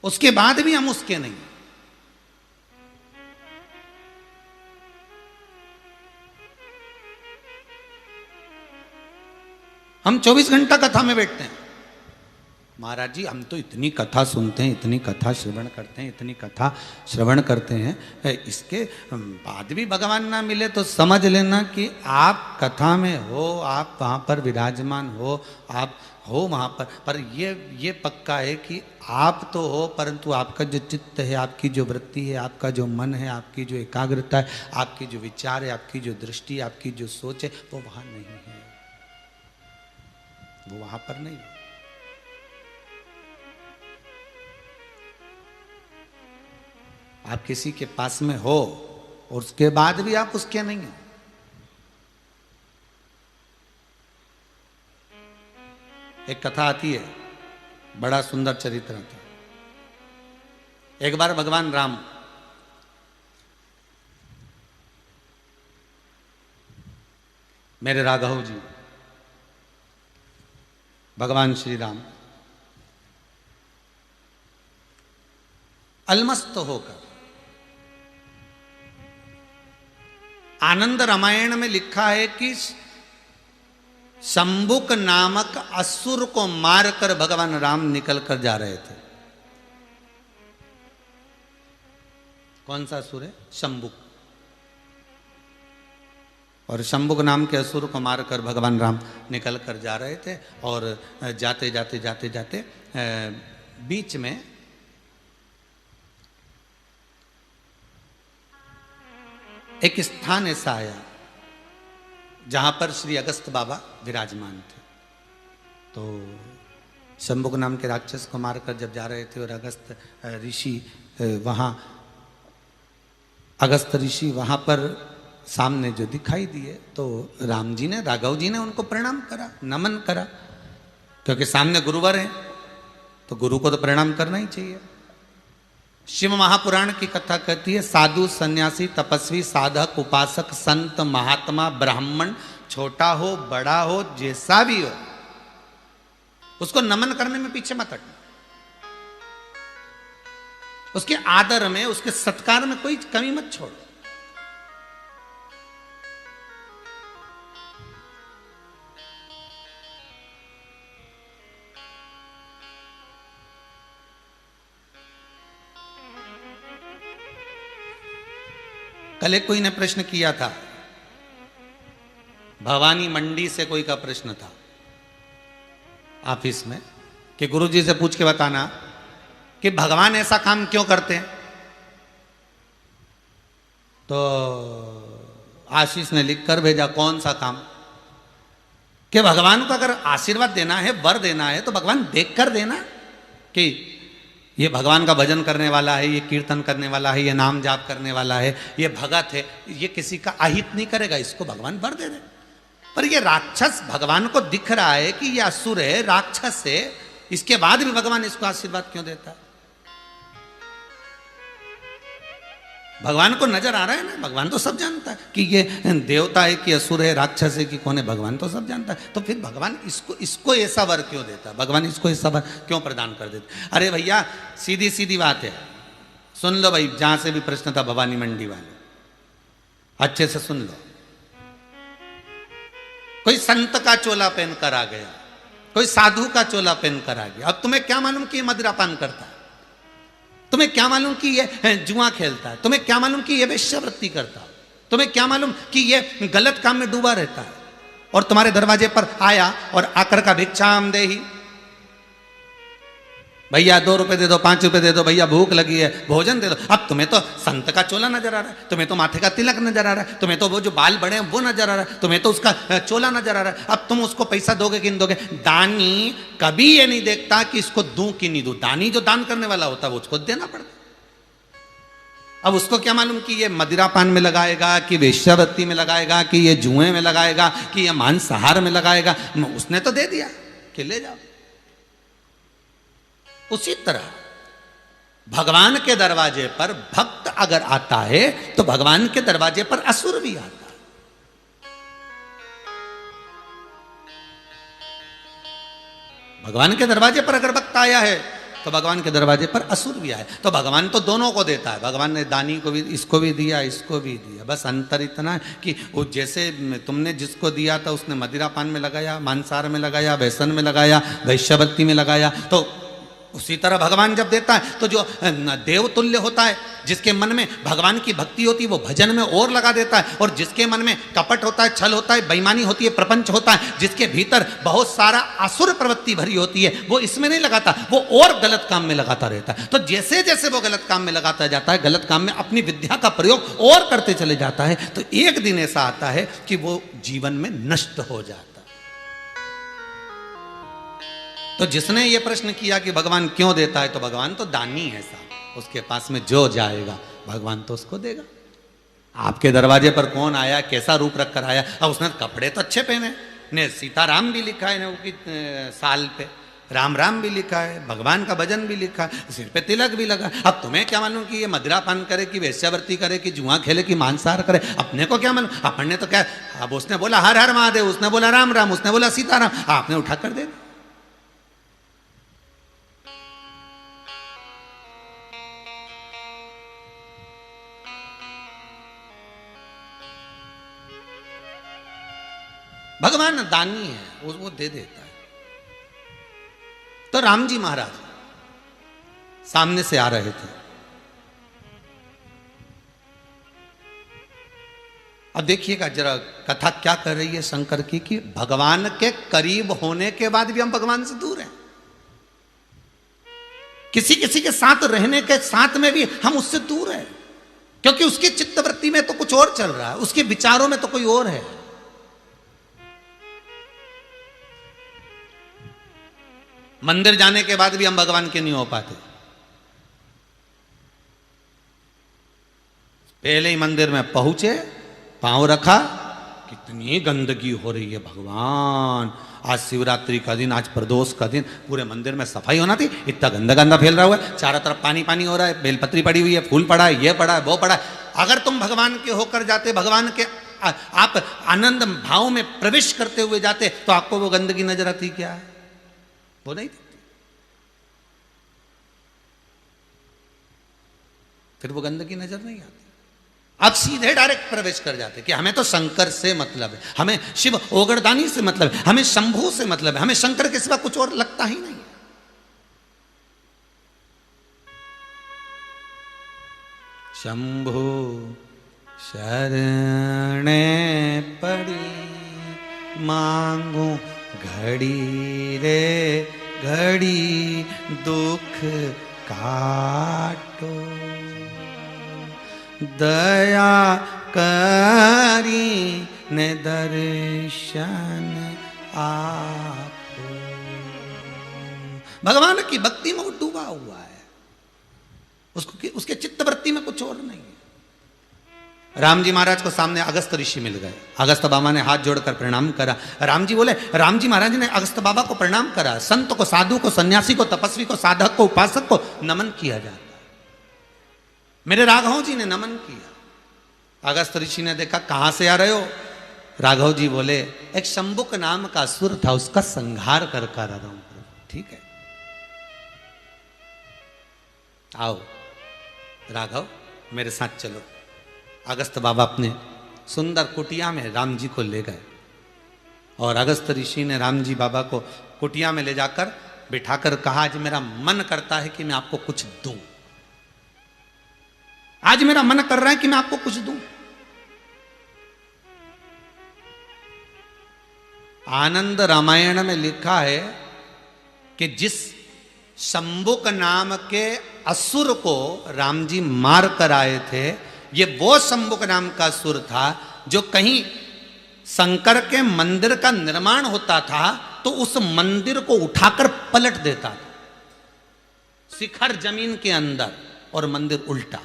उसके बाद भी हम उसके नहीं। हम 24 घंटा कथा में बैठते हैं। महाराज जी हम तो इतनी कथा सुनते हैं, इतनी कथा श्रवण करते हैं, इतनी कथा श्रवण करते हैं, इसके बाद भी भगवान ना मिले तो समझ लेना कि आप कथा में हो, आप वहां पर विराजमान हो, आप हो वहां पर ये पक्का है कि आप तो हो, परंतु आपका जो चित्त है, आपकी जो वृत्ति है, आपका जो मन है, आपकी जो एकाग्रता है, आपकी जो विचार है, आपकी जो दृष्टि, आपकी जो सोच है, वो वहां नहीं है, वो वहां पर नहीं है। आप किसी के पास में हो और उसके बाद भी आप उसके नहीं हैं। एक कथा आती है, बड़ा सुंदर चरित्र था। एक बार भगवान राम मेरे राघव जी, भगवान श्री राम अलमस्त होकर, आनंद रामायण में लिखा है कि शंबुक नामक असुर को मारकर भगवान राम निकल कर जा रहे थे। कौन सा असुर है? शंबुक। और शंबुक नाम के असुर को मारकर भगवान राम निकल कर जा रहे थे, और जाते जाते जाते जाते बीच में एक स्थान ऐसा आया जहां पर श्री अगस्त बाबा विराजमान थे। तो शंबुक नाम के राक्षस को मारकर जब जा रहे थे और अगस्त ऋषि वहां अगस्त ऋषि वहां पर सामने जो दिखाई दिए, तो राम जी ने, राघव जी ने उनको प्रणाम करा, नमन करा, क्योंकि सामने गुरुवर है तो गुरु को तो प्रणाम करना ही चाहिए। शिव महापुराण की कथा कहती है, साधु सन्यासी तपस्वी साधक उपासक संत महात्मा ब्राह्मण, छोटा हो बड़ा हो जैसा भी हो, उसको नमन करने में पीछे मत हटना। उसके आदर में, उसके सत्कार में कोई कमी मत छोड़ो। कल कोई ने प्रश्न किया था, भवानी मंडी से कोई का प्रश्न था ऑफिस में, कि गुरुजी से पूछ के बताना कि भगवान ऐसा काम क्यों करते हैं। तो आशीष ने लिख कर भेजा, कौन सा काम? कि भगवान को अगर आशीर्वाद देना है, वर देना है, तो भगवान देख कर देना कि ये भगवान का भजन करने वाला है, ये कीर्तन करने वाला है, ये नाम जाप करने वाला है, ये भगत है, ये किसी का अहित नहीं करेगा, इसको भगवान वर दे दे। पर ये राक्षस भगवान को दिख रहा है कि ये असुर है, राक्षस है, इसके बाद भी भगवान इसको आशीर्वाद क्यों देता है? भगवान को नजर आ रहा है ना, भगवान तो सब जानता है कि ये देवता है कि असुर है, राक्षस है कि कौन है, भगवान तो सब जानता है। तो फिर भगवान इसको ऐसा वर क्यों देता है, भगवान इसको ऐसा वर क्यों प्रदान कर देता? अरे भैया सीधी सीधी बात है, सुन लो भाई, जहां से भी प्रश्न था भवानी मंडी वाले, अच्छे से सुन लो। कोई संत का चोला पहन कर आ गया, कोई साधु का चोला पहन कर आ गया, अब तुम्हें क्या मालूम कि ये मदिरापान करता है, तुम्हें क्या मालूम कि ये जुआ खेलता है, तुम्हें क्या मालूम कि ये वेश्यावृत्ति करता है, तुम्हें क्या मालूम कि ये गलत काम में डूबा रहता है, और तुम्हारे दरवाजे पर आया और आकर का भिक्षाम देही, भैया 2 रुपए दे दो, 5 रुपए दे दो, भैया भूख लगी है भोजन दे दो। अब तुम्हें तो संत का चोला नजर आ रहा है, तुम्हें तो माथे का तिलक नजर आ रहा है, तुम्हें तो वो जो बाल बड़े हैं वो नजर आ रहा है, तुम्हें तो उसका चोला नजर आ रहा है। अब तुम उसको पैसा दोगे कि नहीं दोगे? दानी कभी ये नहीं देखता कि इसको दूं कि नहीं दूं, दानी जो दान करने वाला होता है वो उसको देना पड़ता। अब उसको क्या मालूम कि ये मदिरापान में लगाएगा, कि वेश्यावृत्ति में लगाएगा, कि ये जुए में लगाएगा, कि ये मांसाहार में लगाएगा, उसने तो दे दिया कि ले जाओ। उसी तरह भगवान के दरवाजे पर भक्त अगर आता है तो भगवान के दरवाजे पर असुर भी आता है। भगवान के दरवाजे पर अगर भक्त आया है तो भगवान के दरवाजे पर असुर भी आया। तो भगवान तो दोनों को देता है, भगवान ने दानी को भी, इसको भी दिया, इसको भी दिया। बस अंतर इतना है कि वो जैसे तुमने जिसको दिया था उसने मदिरापान में लगाया, मांसाहार में लगाया, व्यसन में लगाया, वैश्यावृत्ति में लगाया, तो उसी तरह भगवान जब देता है तो जो देवतुल्य होता है, जिसके मन में भगवान की भक्ति होती है वो भजन में और लगा देता है, और जिसके मन में कपट होता है, छल होता है, बेईमानी होती है, प्रपंच होता है, जिसके भीतर बहुत सारा असुर प्रवृत्ति भरी होती है, वो इसमें नहीं लगाता, वो और गलत काम में लगाता रहता है। तो जैसे जैसे वो गलत काम में लगाता जाता है, गलत काम में अपनी विद्या का प्रयोग और करते चले जाता है, तो एक दिन ऐसा आता है कि वो जीवन में नष्ट हो जाता है। तो जिसने ये प्रश्न किया कि भगवान क्यों देता है, तो भगवान तो दानी है साहब, उसके पास में जो जाएगा भगवान तो उसको देगा। आपके दरवाजे पर कौन आया, कैसा रूप रख कर आया, अब उसने कपड़े तो अच्छे पहने, ने सीताराम भी लिखा है, ने उसकी साल पे राम राम भी लिखा है, भगवान का भजन भी लिखा है, सिर पे तिलक भी लगा। अब तुम्हें क्या मालूम कि ये मदिरापान करे, कि वेश्यावृत्ति करे, कि जुआ खेले, कि मांसाहार करे, अपने को क्या मालूम? अपन ने तो क्या, अब उसने बोला हर हर महादेव, उसने बोला राम राम, उसने बोला सीताराम, आपने उठा कर दे। भगवान दानी है, वो दे देता है। तो राम जी महाराज सामने से आ रहे थे, अब देखिएगा जरा कथा क्या कर रही है शंकर की, कि भगवान के करीब होने के बाद भी हम भगवान से दूर हैं। किसी किसी के साथ रहने के साथ में भी हम उससे दूर हैं, क्योंकि उसकी चित्तवृत्ति में तो कुछ और चल रहा है, उसके विचारों में तो कोई और है। मंदिर जाने के बाद भी हम भगवान के नहीं हो पाते। पहले ही मंदिर में पहुंचे, पांव रखा, कितनी गंदगी हो रही है भगवान, आज शिवरात्रि का दिन, आज प्रदोष का दिन, पूरे मंदिर में सफाई होना थी, इतना गंदा गंदा फैल रहा हुआ है, चारों तरफ पानी पानी हो रहा है, बेलपत्री पड़ी हुई है, फूल पड़ा है, ये पड़ा है, वो पड़ा है। अगर तुम भगवान के होकर जाते, भगवान के आप आनंद भाव में प्रवेश करते हुए जाते, तो आपको वो गंदगी नजर आती क्या? वो नहीं, फिर वो गंदगी नजर नहीं आती। आप सीधे डायरेक्ट प्रवेश कर जाते कि हमें तो शंकर से मतलब है, हमें शिव ओगरदानी से मतलब है, हमें शंभू से मतलब है, हमें शंकर के सिवा कुछ और लगता ही नहीं। शंभू शरणे पड़ी मांगू घड़ी रे घड़ी दुख काटो, दया करी ने दर्शन आपो। भगवान की भक्ति में वो डूबा हुआ है, उसको उसके चित्तवृत्ति में कुछ और नहीं है। राम जी महाराज को सामने अगस्त ऋषि मिल गए, अगस्त बाबा ने हाथ जोड़कर प्रणाम करा। राम जी बोले, राम जी महाराज ने अगस्त बाबा को प्रणाम करा। संत को, साधु को, सन्यासी को, तपस्वी को, साधक को, उपासक को नमन किया जाता है। मेरे राघव जी ने नमन किया। अगस्त ऋषि ने देखा, कहां से आ रहे हो? राघव जी बोले, एक शंबुक नाम का असुर था, उसका संहार कर आ रहा हूं प्रभु। ठीक है, आओ राघव मेरे साथ चलो। अगस्त बाबा अपने सुंदर कुटिया में राम जी को ले गए और अगस्त ऋषि ने राम जी बाबा को कुटिया में ले जाकर बिठाकर कहा, आज मेरा मन करता है कि मैं आपको कुछ दूं। आज मेरा मन कर रहा है कि मैं आपको कुछ दूं। आनंद रामायण में लिखा है कि जिस शंबुक नाम के असुर को राम जी मार कर आए थे, ये वो शंबुक नाम का असुर था जो कहीं शंकर के मंदिर का निर्माण होता था तो उस मंदिर को उठाकर पलट देता था, शिखर जमीन के अंदर और मंदिर उल्टा।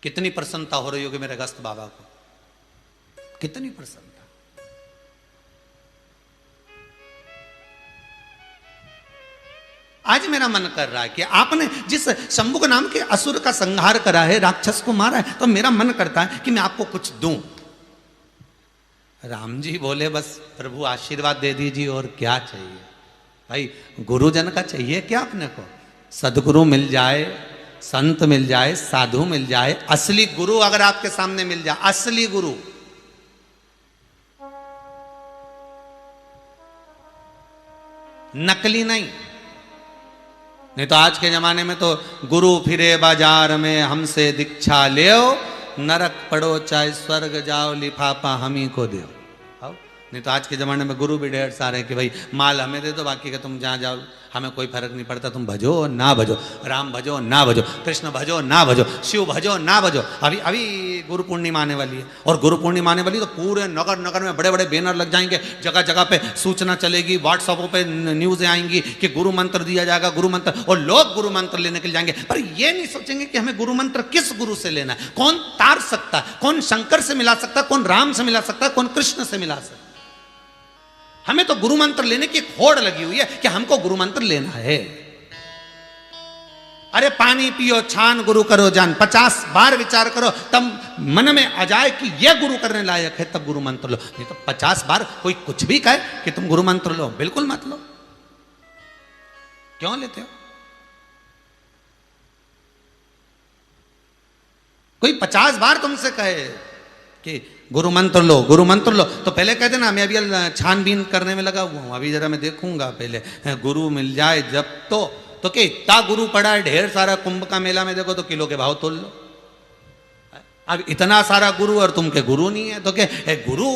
कितनी प्रसन्नता हो रही होगी मेरे अगस्त बाबा को, कितनी प्रसन्नता। आज मेरा मन कर रहा है कि आपने जिस शंभुक नाम के असुर का संहार करा है, राक्षस को मारा है, तो मेरा मन करता है कि मैं आपको कुछ दूं। राम जी बोले, बस प्रभु आशीर्वाद दे दीजिए, और क्या चाहिए भाई? गुरुजन का चाहिए क्या अपने को? सदगुरु मिल जाए, संत मिल जाए, साधु मिल जाए, असली गुरु अगर आपके सामने मिल जाए, असली गुरु। नकली नहीं। नहीं तो आज के जमाने में तो गुरु फिरे बाजार में, हमसे दीक्षा ले, नरक पड़ो चाहे स्वर्ग जाओ, लिफाफा हम ही को दो। नहीं तो आज के ज़माने में गुरु भी ढेर सारे हैं कि भाई माल हमें दे दो, बाकी का तुम जहाँ जाओ हमें कोई फर्क नहीं पड़ता, तुम भजो ना भजो, राम भजो ना भजो, कृष्ण भजो ना भजो, शिव भजो ना भजो। अभी अभी गुरु पूर्णिमा आने वाली है, और गुरु पूर्णिमा आने वाली तो पूरे नगर नगर में बड़े बड़े बैनर लग जाएंगे, जगह जगह पे सूचना चलेगी, व्हाट्सएपों पे न्यूज़ें आएंगी कि गुरु मंत्र दिया जाएगा, गुरु मंत्र, और लोग गुरु मंत्र लेने के लिए जाएंगे। पर ये नहीं सोचेंगे कि हमें गुरु मंत्र किस गुरु से लेना है, कौन तार सकता है, कौन शंकर से मिला सकता है, कौन राम से मिला सकता है, कौन कृष्ण से मिला सकता है। हमें तो गुरु मंत्र लेने की होड़ लगी हुई है कि हमको गुरु मंत्र लेना है। अरे पानी पियो छान गुरु करो जान, 50 बार विचार करो तब मन में आ जाए कि यह गुरु करने लायक है, तब गुरु मंत्र लो। नहीं तो 50 बार कोई कुछ भी कहे कि तुम गुरु मंत्र लो, बिल्कुल मत लो। क्यों लेते हो? कोई 50 बार तुमसे कहे कि गुरु मंत्र लो, गुरु मंत्र लो, तो पहले कहते ना मैं अभी छानबीन करने में लगा हुआ हूं, अभी जरा मैं देखूंगा पहले गुरु मिल जाए जब तो क्या इतना गुरु पड़ा है ढेर सारा, कुंभ का मेला में देखो तो किलो के भाव तोल लो। अब इतना सारा गुरु और तुम के गुरु नहीं है, तो क्या गुरु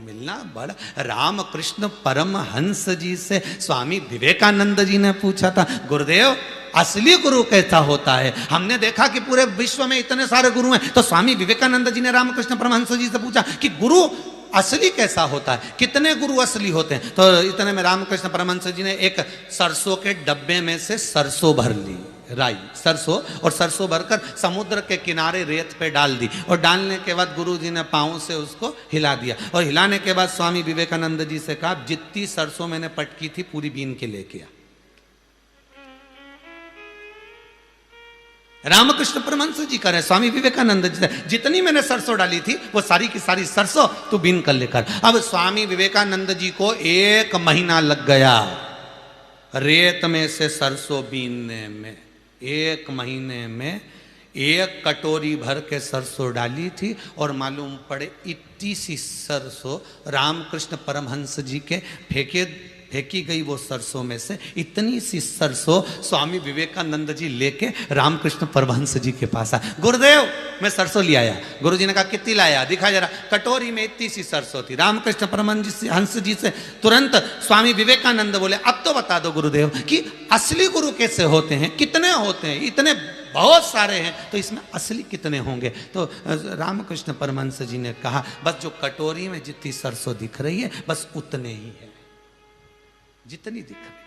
मिलना बड़ा। राम कृष्ण परमहंस जी से स्वामी विवेकानंद जी ने पूछा था, गुरुदेव असली गुरु कैसा होता है? हमने देखा कि पूरे विश्व में इतने सारे गुरु हैं, तो स्वामी विवेकानंद जी ने रामकृष्ण परमहंस जी से पूछा कि गुरु असली कैसा होता है, कितने गुरु असली होते हैं? तो इतने में रामकृष्ण परमहंस जी ने एक सरसों के डब्बे में से सरसों भर ली, राई सरसों, और सरसों भरकर समुद्र के किनारे रेत पे डाल दी, और डालने के बाद गुरु जी ने पांव से उसको हिला दिया, और हिलाने के बाद स्वामी विवेकानंद जी से कहा, जितनी सरसों मैंने पटकी थी पूरी बीन के लेके आ। रामकृष्ण परमहंस जी कह रहे स्वामी विवेकानंद जी से, जितनी मैंने सरसों डाली थी वो सारी की सारी सरसों तू बीन कर लेकर। अब स्वामी विवेकानंद जी को 1 महीना लग गया रेत में से सरसों बीनने में। 1 महीने में 1 कटोरी भर के सरसों डाली थी, और मालूम पड़े इतनी सी सरसों रामकृष्ण परमहंस जी के फेंकी गई वो सरसों में से इतनी सी सरसों स्वामी विवेकानंद जी लेके रामकृष्ण परमहंस जी के पास आए। गुरुदेव मैं सरसों ले आया। गुरु जी ने कहा कितनी लाया, दिखा जरा। कटोरी में इतनी सी सरसों थी। रामकृष्ण परमहंस जी से तुरंत स्वामी विवेकानंद बोले, अब तो बता दो गुरुदेव कि असली गुरु कैसे होते हैं, कितने होते हैं? इतने बहुत सारे हैं, तो इसमें असली कितने होंगे? तो रामकृष्ण परमहंस जी ने कहा, बस जो कटोरी में जितनी सरसों दिख रही है बस उतने ही है, जितनी दिख रही।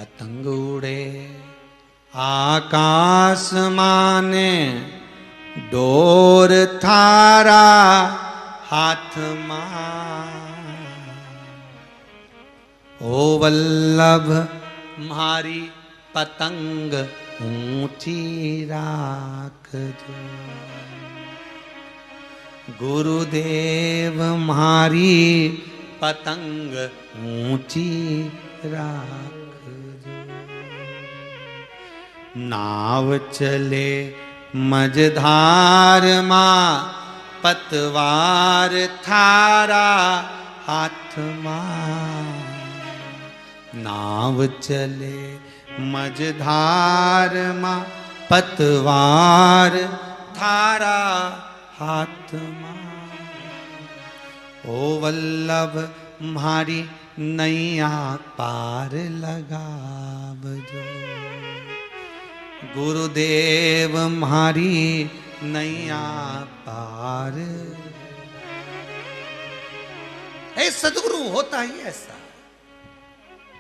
पतंग उड़े आकाश माने डोर थारा हाथ मां ओ वल्लभ मारी पतंग ऊंची राख जो गुरुदेव मारी पतंग ऊंची राख जो नाव चले मझधार मां पतवार थारा हाथ मां नाव चले मझधार मां पतवार थारा हाथ मां ओ वल्लभ मारी नैया पार लगाव जो गुरुदेव मारी नैया पार। ऐ सदगुरु होता ही ऐसा,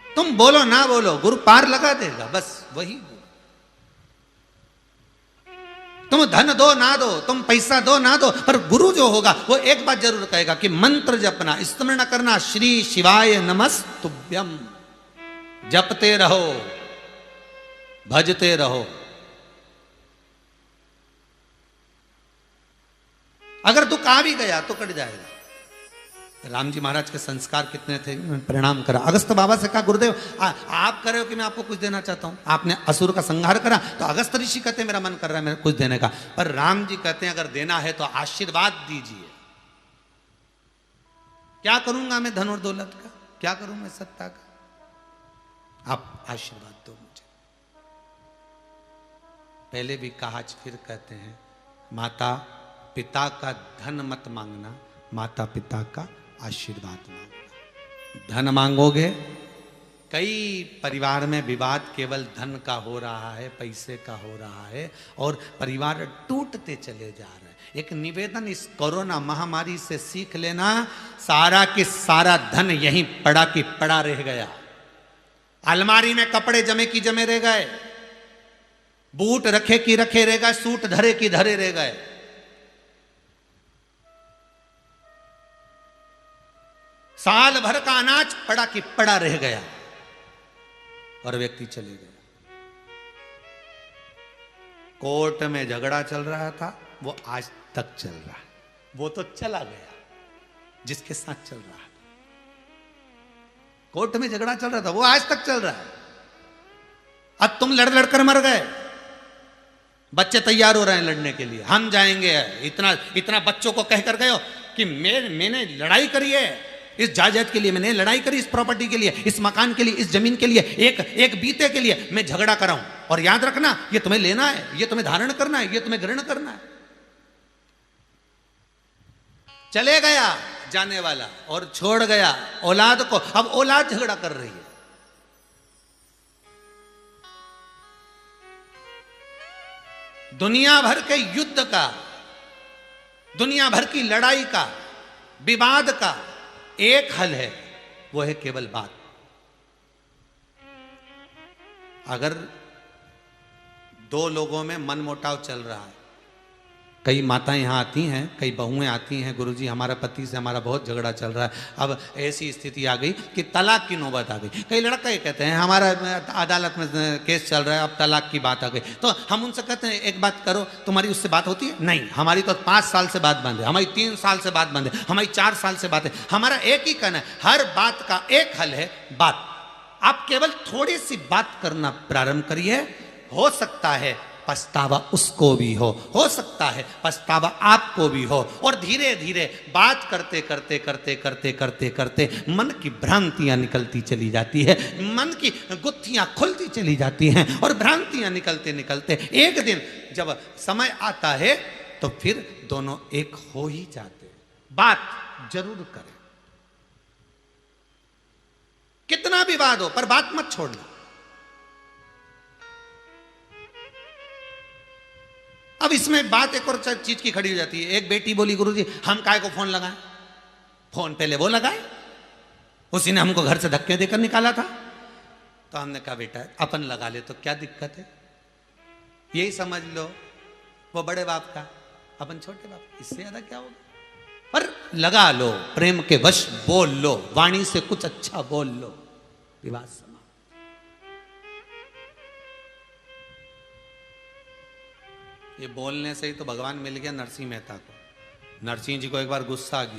तुम बोलो ना बोलो गुरु पार लगा देगा, बस वही गुरु। तुम धन दो ना दो, तुम पैसा दो ना दो, पर गुरु जो होगा वो एक बात जरूर कहेगा कि मंत्र जपना, स्मरण करना, श्री शिवाय नमस्तुभ्यम, जपते रहो, भजते रहो। अगर दुख आ भी गया तो कट जाएगा। राम जी महाराज के संस्कार कितने थे, प्रणाम करा। अगस्त बाबा से कहा गुरुदेव आप कर रहे हो कि मैं आपको कुछ देना चाहता हूं, आपने असुर का संहार करा, तो अगस्त ऋषि कहते हैं मेरा मन कर रहा है मेरे कुछ देने का, पर राम जी कहते हैं अगर देना है तो आशीर्वाद दीजिए। क्या करूंगा मैं धन और दौलत का, क्या करूं मैं सत्ता का, आप आशीर्वाद दो मुझे। पहले भी कहा, आज फिर कहते हैं, माता पिता का धन मत मांगना, माता पिता का आशीर्वाद मांगना। धन मांगोगे, कई परिवार में विवाद केवल धन का हो रहा है, पैसे का हो रहा है, और परिवार टूटते चले जा रहे हैं। एक निवेदन इस कोरोना महामारी से सीख लेना, सारा की सारा धन यहीं पड़ा की पड़ा रह गया। अलमारी में कपड़े जमे की जमे रह गए, बूट रखे की रखे रह गए, सूट धरे की धरे रह गए। साल भर का अनाज पड़ा की पड़ा रह गया और व्यक्ति चले गए। कोर्ट में झगड़ा चल रहा था, वो आज तक चल रहा है। वो तो चला गया जिसके साथ चल रहा था। कोर्ट में झगड़ा चल रहा था, वो आज तक चल रहा है। अब तुम लड़ लड़कर मर गए, बच्चे तैयार हो रहे हैं लड़ने के लिए, हम जाएंगे। इतना इतना बच्चों को कहकर गए हो कि मैंने लड़ाई करी है, इस जायदाद के लिए मैंने लड़ाई करी, इस प्रॉपर्टी के लिए, इस मकान के लिए, इस जमीन के लिए, एक बीते के लिए मैं झगड़ा कर रहा हूं। और याद रखना, ये तुम्हें लेना है, ये तुम्हें धारण करना है, ये तुम्हें ग्रहण करना है। चले गया जाने वाला और छोड़ गया औलाद को। अब औलाद झगड़ा कर रही है। दुनिया भर के युद्ध का, दुनिया भर की लड़ाई का, विवाद का एक हल है, वो है केवल बात। अगर दो लोगों में मनमुटाव चल रहा है, कई माताएं यहाँ आती हैं, कई बहुएं आती हैं, गुरुजी हमारा पति से हमारा बहुत झगड़ा चल रहा है, अब ऐसी स्थिति आ गई कि तलाक की नौबत आ गई। कई लड़के कहते हैं हमारा अदालत में केस चल रहा है, अब तलाक की बात आ गई। तो हम उनसे कहते हैं एक बात करो, तुम्हारी उससे बात होती है? नहीं, हमारी तो 5 साल से बात बंद है, हमारी 3 साल से बात बंद है, हमारी 4 साल से बात है। हमारा एक ही कहना है, हर बात का एक हल है, बात। आप केवल थोड़ी सी बात करना प्रारंभ करिए, हो सकता है पछतावा उसको भी हो सकता है पछतावा आपको भी हो। और धीरे धीरे बात करते करते करते करते करते करते मन की भ्रांतियां निकलती चली जाती है, मन की गुत्थियां खुलती चली जाती हैं, और भ्रांतियां निकलते निकलते एक दिन जब समय आता है तो फिर दोनों एक हो ही जाते हैं। बात जरूर करें, कितना विवाद हो, पर बात मत छोड़ना। अब इसमें बात एक और चीज की खड़ी हो जाती है। एक बेटी बोली गुरुजी हम काय को फोन लगाएं? फोन पहले वो लगाए, उसी ने हमको घर से धक्के देकर निकाला था। तो हमने कहा बेटा अपन लगा ले तो क्या दिक्कत है, यही समझ लो वो बड़े बाप का अपन छोटे बाप, इससे ज्यादा क्या होगा। पर लगा लो, प्रेम के वश बोल लो, वाणी से कुछ अच्छा बोल लो, विवाद समाप्त। ये बोलने से ही तो भगवान मिल गया नरसिंह मेहता को। नरसिंह जी को एक बार गुस्सा आ गया,